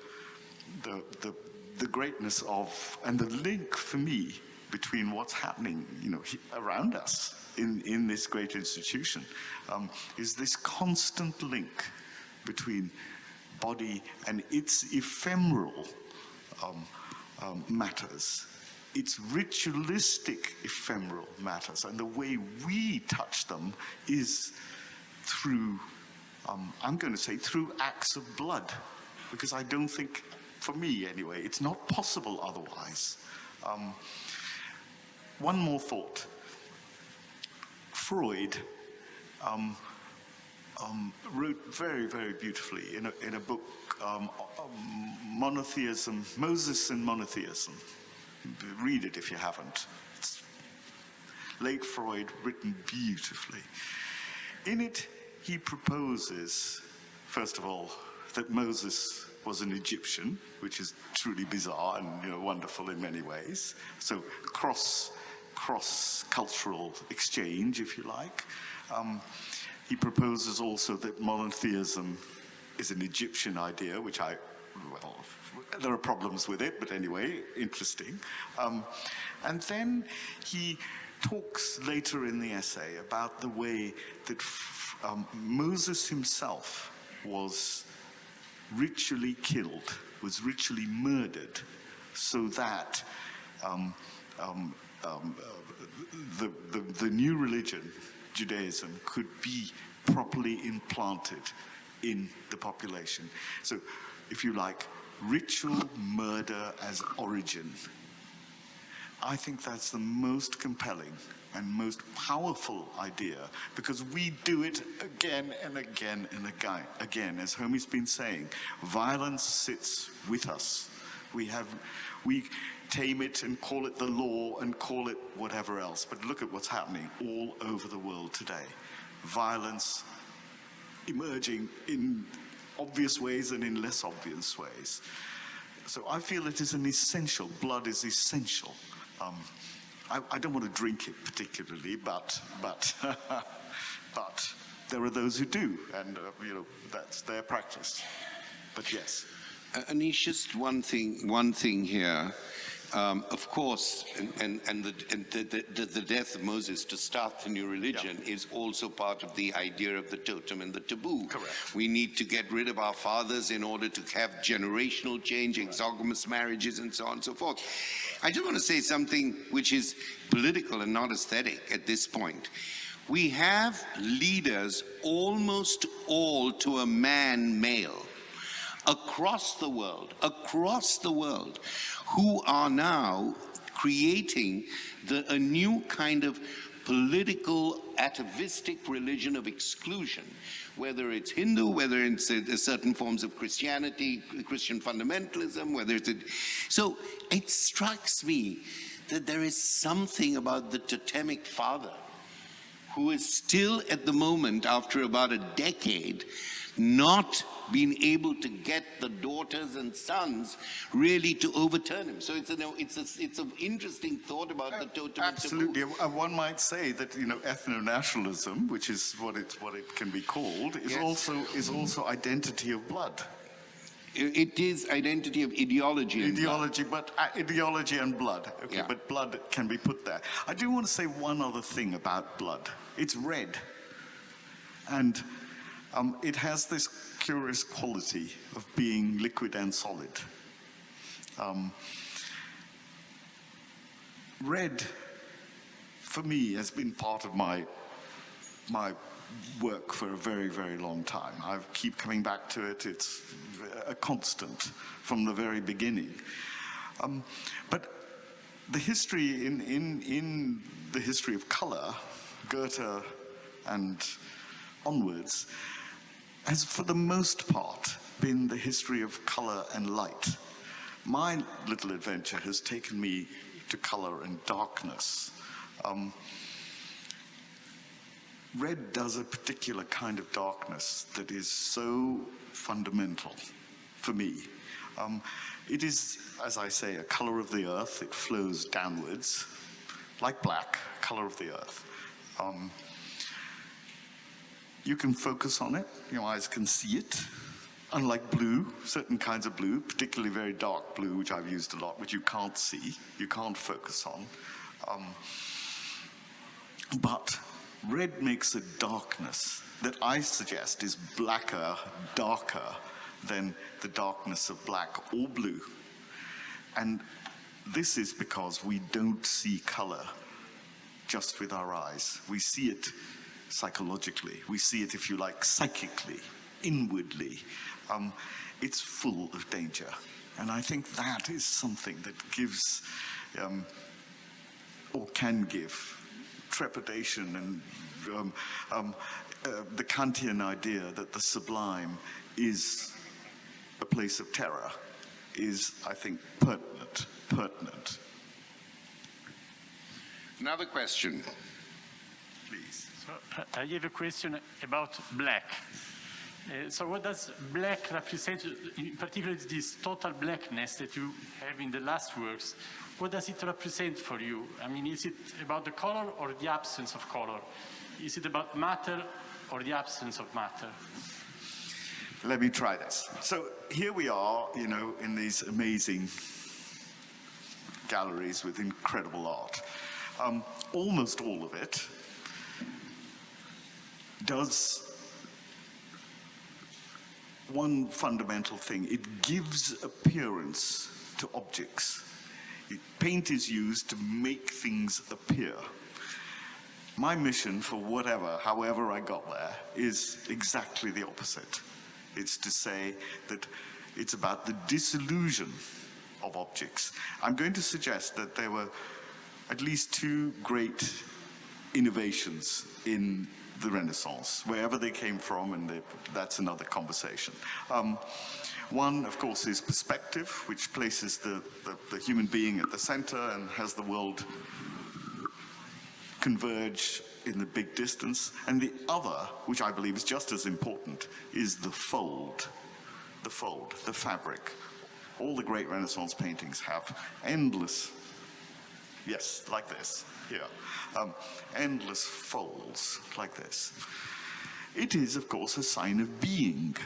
greatness of, and the link for me between what's happening, you know, around us in this great institution, is this constant link between body and its ephemeral matters, its ritualistic ephemeral matters, and the way we touch them is through, I'm going to say, through acts of blood, because I don't think, for me anyway, it's not possible otherwise. One more thought. Freud wrote very, very beautifully in a book, Monotheism, Moses and Monotheism. Read it if you haven't. It's late Freud, written beautifully. In it, he proposes, first of all, that Moses was an Egyptian, which is truly bizarre and, you know, wonderful in many ways. So cross-cultural exchange, if you like. He proposes also that monotheism is an Egyptian idea, which I there are problems with it, but anyway, interesting. And then he talks later in the essay about the way that Moses himself was ritually killed, was ritually murdered, so that the new religion, Judaism, could be properly implanted in the population. So, if you like, ritual murder as origin. I think that's the most compelling and most powerful idea, because we do it again and again and again. As Homi's been saying, violence sits with us. We tame it and call it the law and call it whatever else. But look at what's happening all over the world today. Violence emerging in obvious ways and in less obvious ways. So I feel it is an essential, blood is essential. I don't want to drink it particularly, but there are those who do, and that's their practice. But yes. Anish, just one thing here. Of course, and the death of Moses to start the new religion is also part of the idea of the totem and the taboo. Correct. We need to get rid of our fathers in order to have generational change, exogamous marriages, and so on and so forth. I just want to say something which is political and not aesthetic at this point. We have leaders almost all to a man male across the world, who are now creating a new kind of political atavistic religion of exclusion, whether it's Hindu, whether it's certain forms of Christianity, Christian fundamentalism, whether it's so it strikes me that there is something about the totemic father who is still at the moment, after about a decade, not being able to get the daughters and sons really to overturn him. So it's an interesting thought about the totem. Absolutely. One might say that ethno-nationalism, which is what it can be called, is also identity of blood. It is identity of ideology. Ideology and blood. Okay, yeah. But blood can be put there. I do want to say one other thing about blood. It's red, and it has this curious quality of being liquid and solid. Red, for me, has been part of my work for a very, very long time. I keep coming back to it. It's a constant from the very beginning. But the history in the history of color, Goethe and onwards, has for the most part been the history of color and light. My little adventure has taken me to color and darkness. Red does a particular kind of darkness that is so fundamental for me. It is, as I say, a color of the earth. It flows downwards, like black, color of the earth. You can focus on it, your eyes can see it. Unlike blue, certain kinds of blue, particularly very dark blue, which I've used a lot, which you can't see, you can't focus on. But red makes a darkness that I suggest is blacker, darker than the darkness of black or blue. And this is because we don't see color just with our eyes. We see it psychologically. We see it, if you like, psychically, inwardly. It's full of danger. And I think that is something that gives, or can give, trepidation and the Kantian idea that the sublime is a place of terror is, I think, pertinent. Another question. Please. So, I have a question about black. So what does black represent, in particular this total blackness that you have in the last works? What does it represent for you? I mean, is it about the color or the absence of color? Is it about matter or the absence of matter? Let me try this. So here we are, you know, in these amazing galleries with incredible art. Almost all of it does one fundamental thing. It gives appearance to objects. Paint is used to make things appear. My mission for whatever, however I got there, is exactly the opposite. It's to say that it's about the disillusion of objects. I'm going to suggest that there were at least two great innovations in the Renaissance, wherever they came from, and that's another conversation. One, of course, is perspective, which places the human being at the center and has the world converge in the big distance. And the other, which I believe is just as important, is the fold, the fabric. All the great Renaissance paintings have endless, yes, like this, here, endless folds like this. It is, of course, a sign of being,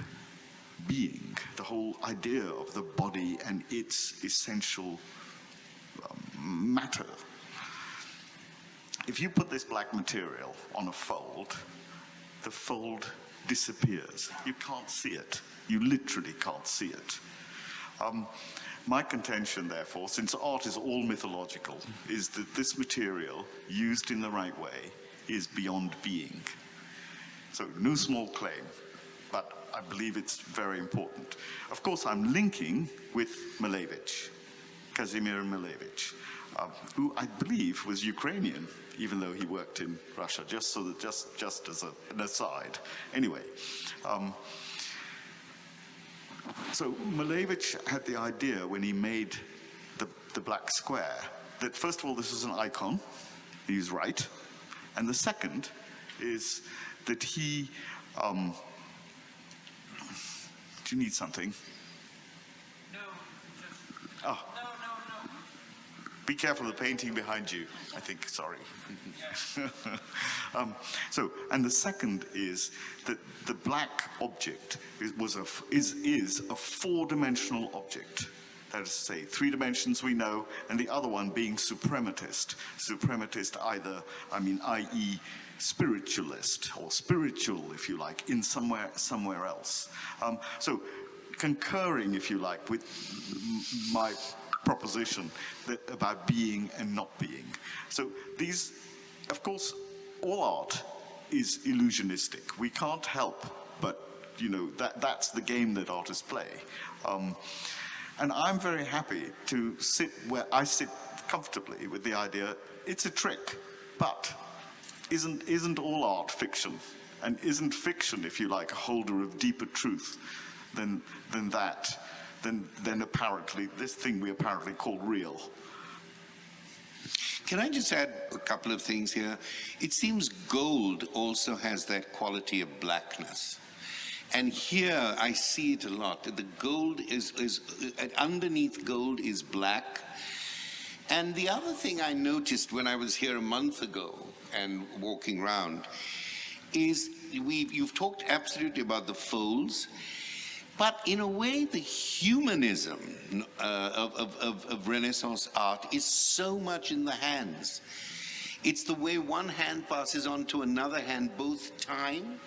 the whole idea of the body and its essential matter. If you put this black material on a fold, the fold disappears. You can't see it. You literally can't see it. My contention, therefore, since art is all mythological, is that this material, used in the right way, is beyond being. So, no small claim, but I believe it's very important. Of course, I'm linking with Malevich, Kazimir Malevich, who I believe was Ukrainian, even though he worked in Russia, just as an aside. Anyway, so Malevich had the idea when he made the black square that, first of all, this was an icon. He was right. And the second is that he, do you need something? No. Oh. No. Be careful of the painting behind you, I think, sorry. And the second is that the black object is a four-dimensional object. That is to say, 3 dimensions we know, and the other one being suprematist. Suprematist either, i.e. spiritualist, or spiritual, if you like, in somewhere else. So concurring, if you like, with my proposition about being and not being. So these, of course, all art is illusionistic. We can't help but, you know, that's the game that artists play. And I'm very happy to sit where I sit comfortably with the idea it's a trick, but isn't all art fiction? And isn't fiction, if you like, a holder of deeper truth than that? Then apparently, this thing we apparently call real. Can I just add a couple of things here? It seems gold also has that quality of blackness. And here I see it a lot. The gold is underneath gold is black. And the other thing I noticed when I was here a month ago and walking around is you've talked absolutely about the folds. But in a way, the humanism of Renaissance art is so much in the hands. It's the way one hand passes on to another hand, both time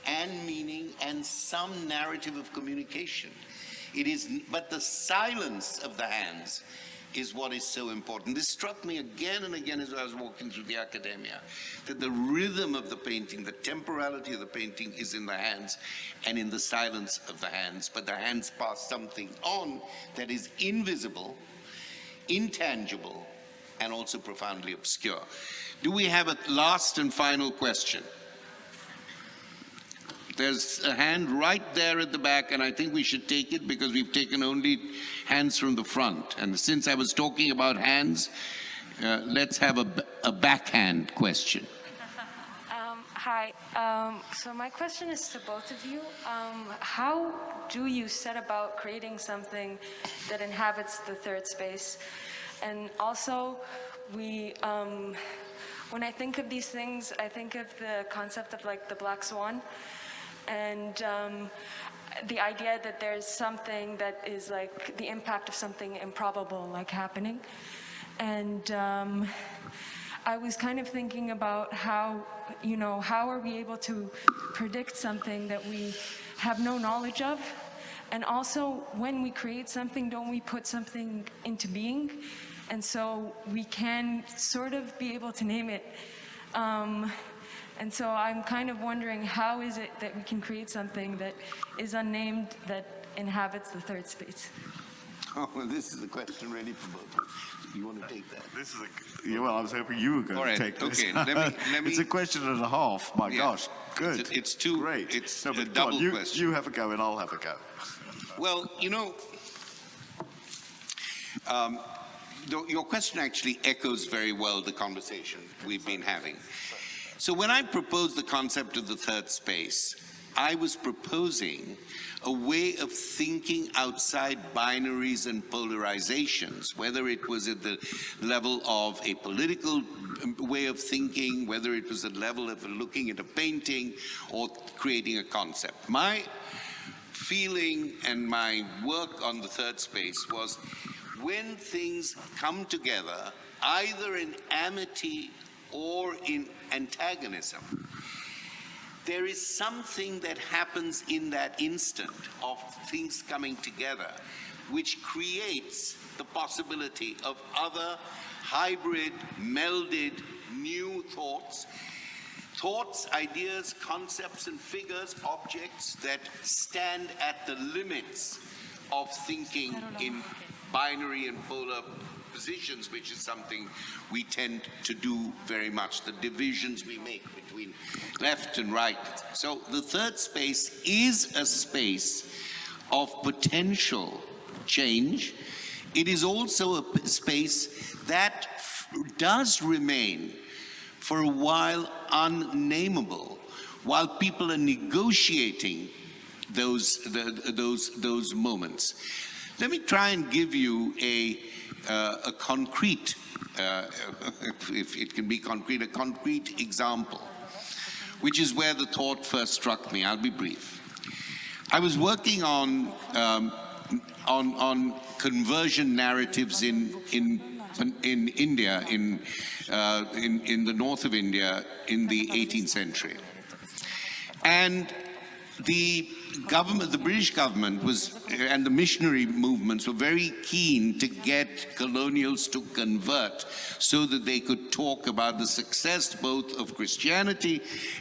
and meaning and some narrative of communication. It is, but the silence of the hands is what is so important. This struck me again and again as I was walking through the Accademia, that the rhythm of the painting, the temporality of the painting is in the hands and in the silence of the hands, but the hands pass something on that is invisible, intangible, and also profoundly obscure. Do we have a last and final question? There's a hand right there at the back, and I think we should take it because we've taken only hands from the front. And since I was talking about hands, let's have a backhand question. Hi. So my question is to both of you. How do you set about creating something that inhabits the third space? And also, when I think of these things, I think of the concept of like the black swan. And the idea that there's something that is like the impact of something improbable like happening. And I was kind of thinking about how, you know, how are we able to predict something that we have no knowledge of? And also, when we create something, don't we put something into being? And so we can sort of be able to name it. And so I'm kind of wondering, how is it that we can create something that is unnamed, that inhabits the third space? Oh, well, this is a question really for both of you. You want to take that? This is well, I was hoping you were going All right, to take this. okay, let me... It's a question and a half. My Yeah. gosh, good. It's two. Great. It's No, a but double go on, question. You have a go and I'll have a go. Well, you know, your question actually echoes very well the conversation we've been having. So when I proposed the concept of the third space, I was proposing a way of thinking outside binaries and polarizations, whether it was at the level of a political way of thinking, whether it was at the level of looking at a painting or creating a concept. My feeling and my work on the third space was when things come together, either in amity or in antagonism, there is something that happens in that instant of things coming together which creates the possibility of other hybrid, melded, new thoughts, ideas, concepts, and figures, objects that stand at the limits of thinking in binary and polar positions, which is something we tend to do very much, the divisions we make between left and right. So the third space is a space of potential change. It is also a space that does remain for a while unnameable, while people are negotiating those moments. Let me try and give you a concrete, if it can be concrete, a concrete example, which is where the thought first struck me. I'll be brief. I was working on conversion narratives in India, in the north of India in the 18th century. And the government, the British government and the missionary movements were very keen to get colonials to convert so that they could talk about the success both of Christianity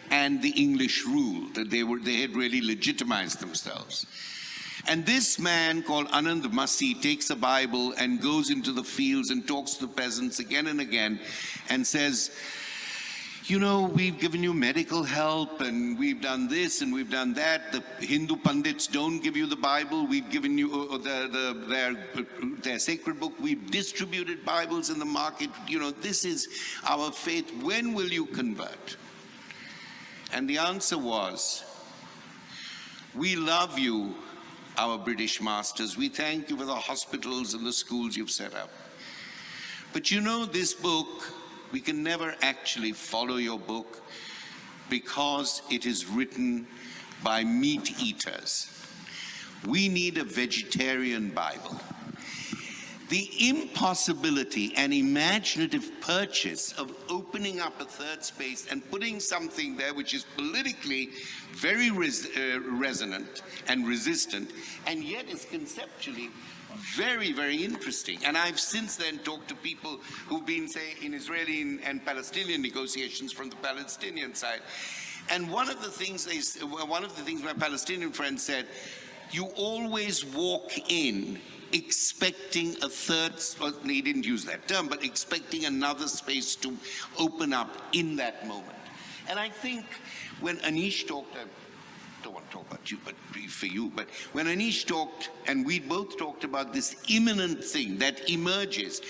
and the English rule, that they had really legitimized themselves. And this man called Anand Masi takes a Bible and goes into the fields and talks to the peasants again and again and says, you know, we've given you medical help and we've done this and we've done that. The Hindu Pandits don't give you the Bible. We've given you their sacred book. We've distributed Bibles in the market. You know, this is our faith. When will you convert? And the answer was, we love you, our British masters. We thank you for the hospitals and the schools you've set up. But you know, this book, we can never actually follow your book because it is written by meat eaters. We need a vegetarian Bible. The impossibility and imaginative purchase of opening up a third space and putting something there which is politically very resonant and resistant, and yet is conceptually very, very interesting. And I've since then talked to people who've been, say, in Israeli and Palestinian negotiations from the Palestinian side. And one of the things my Palestinian friend said, you always walk in expecting a third, well, he didn't use that term, but expecting another space to open up in that moment. And I think when Anish talked, I don't want to talk about you, but for you, but when Anish talked, and we both talked about this imminent thing that emerges,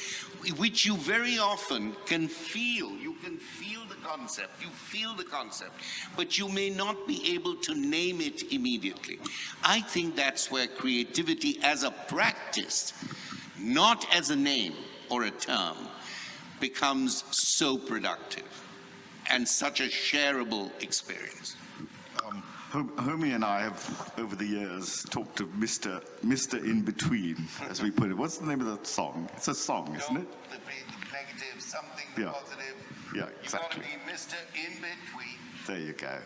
which you very often can feel. You can feel the concept, you feel the concept, but you may not be able to name it immediately. I think that's where creativity as a practice, not as a name or a term, becomes so productive and such a shareable experience. Homi and I have, over the years, talked of Mr. In Between, as we put it. What's the name of that song? It's a song, isn't it? The negative, something Yeah. positive. Yeah, exactly. You gotta be Mr. In Between. There you go.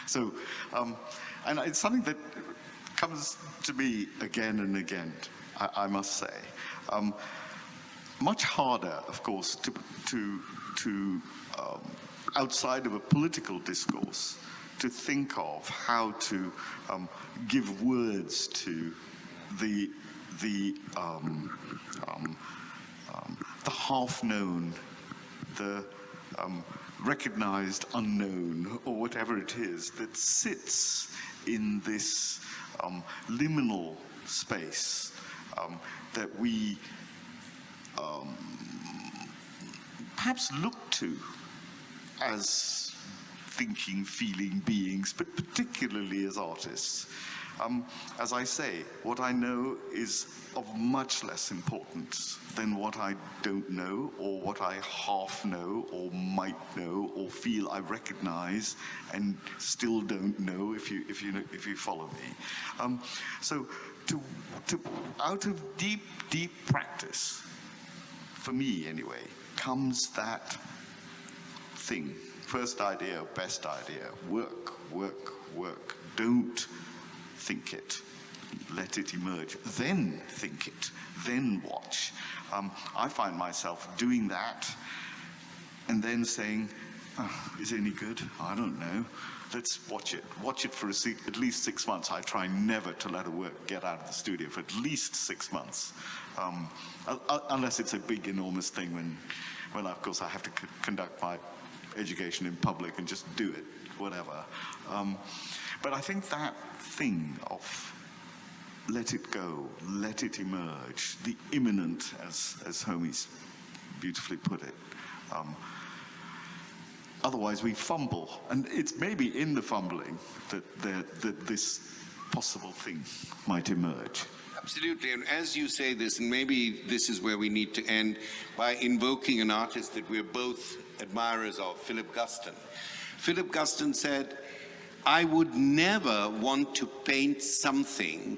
So, and it's something that comes to me again and again, I must say. Much harder, of course, to outside of a political discourse, to think of how to give words to the half-known, the recognized unknown, or whatever it is that sits in this liminal space that we perhaps look to as thinking, feeling beings, but particularly as artists. As I say, what I know is of much less importance than what I don't know, or what I half know, or might know, or feel I recognize and still don't know, if you follow me. So, out of deep, deep practice, for me anyway, comes that thing. First idea, best idea. Work, work, work. Don't think it. Let it emerge. Then think it. Then watch. I find myself doing that and then saying, oh, is it any good? I don't know. Let's watch it. Watch it for at least 6 months. I try never to let a work get out of the studio for at least 6 months. Unless it's a big, enormous thing when of course, I have to conduct my education in public and just do it, whatever. But I think that thing of let it go, let it emerge, the imminent, as Homi's beautifully put it. Otherwise, we fumble, and it's maybe in the fumbling that this possible thing might emerge. Absolutely, and as you say this, and maybe this is where we need to end, by invoking an artist that we're both admirers of, Philip Guston. Philip Guston said, I would never want to paint something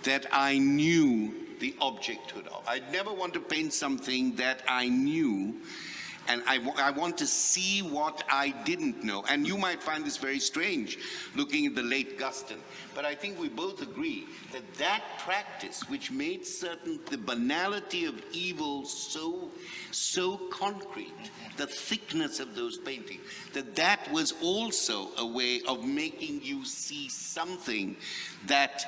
that I knew the objecthood of. I'd never want to paint something that I knew, and I want to see what I didn't know. And you might find this very strange, looking at the late Guston. But I think we both agree that that practice, which made certain the banality of evil so concrete, the thickness of those paintings, that was also a way of making you see something that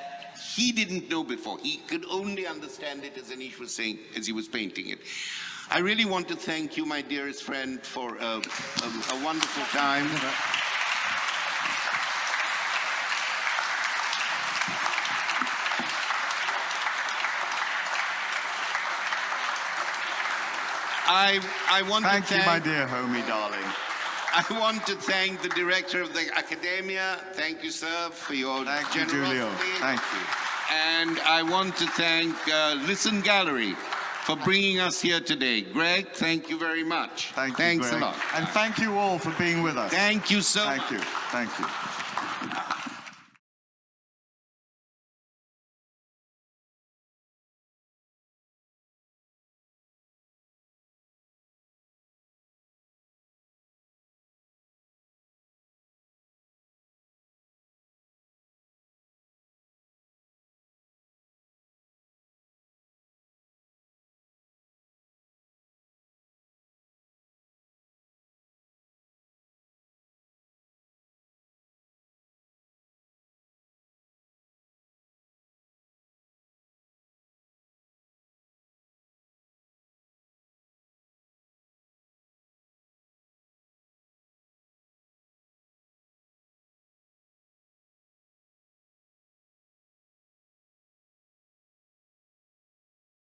he didn't know before. He could only understand it, as Anish was saying, as he was painting it. I really want to thank you, my dearest friend, for a wonderful time. I want to thank you, my dear Homi, darling. I want to thank the director of the Accademia. Thank you, sir, for your generosity. Thank you, Giulio. Thank you. And I want to thank Listen Gallery for bringing us here today. Greg, thank you very much. Thanks Greg. a lot. And thank you all for being with us. Thank you so much. Thank you. Thank you.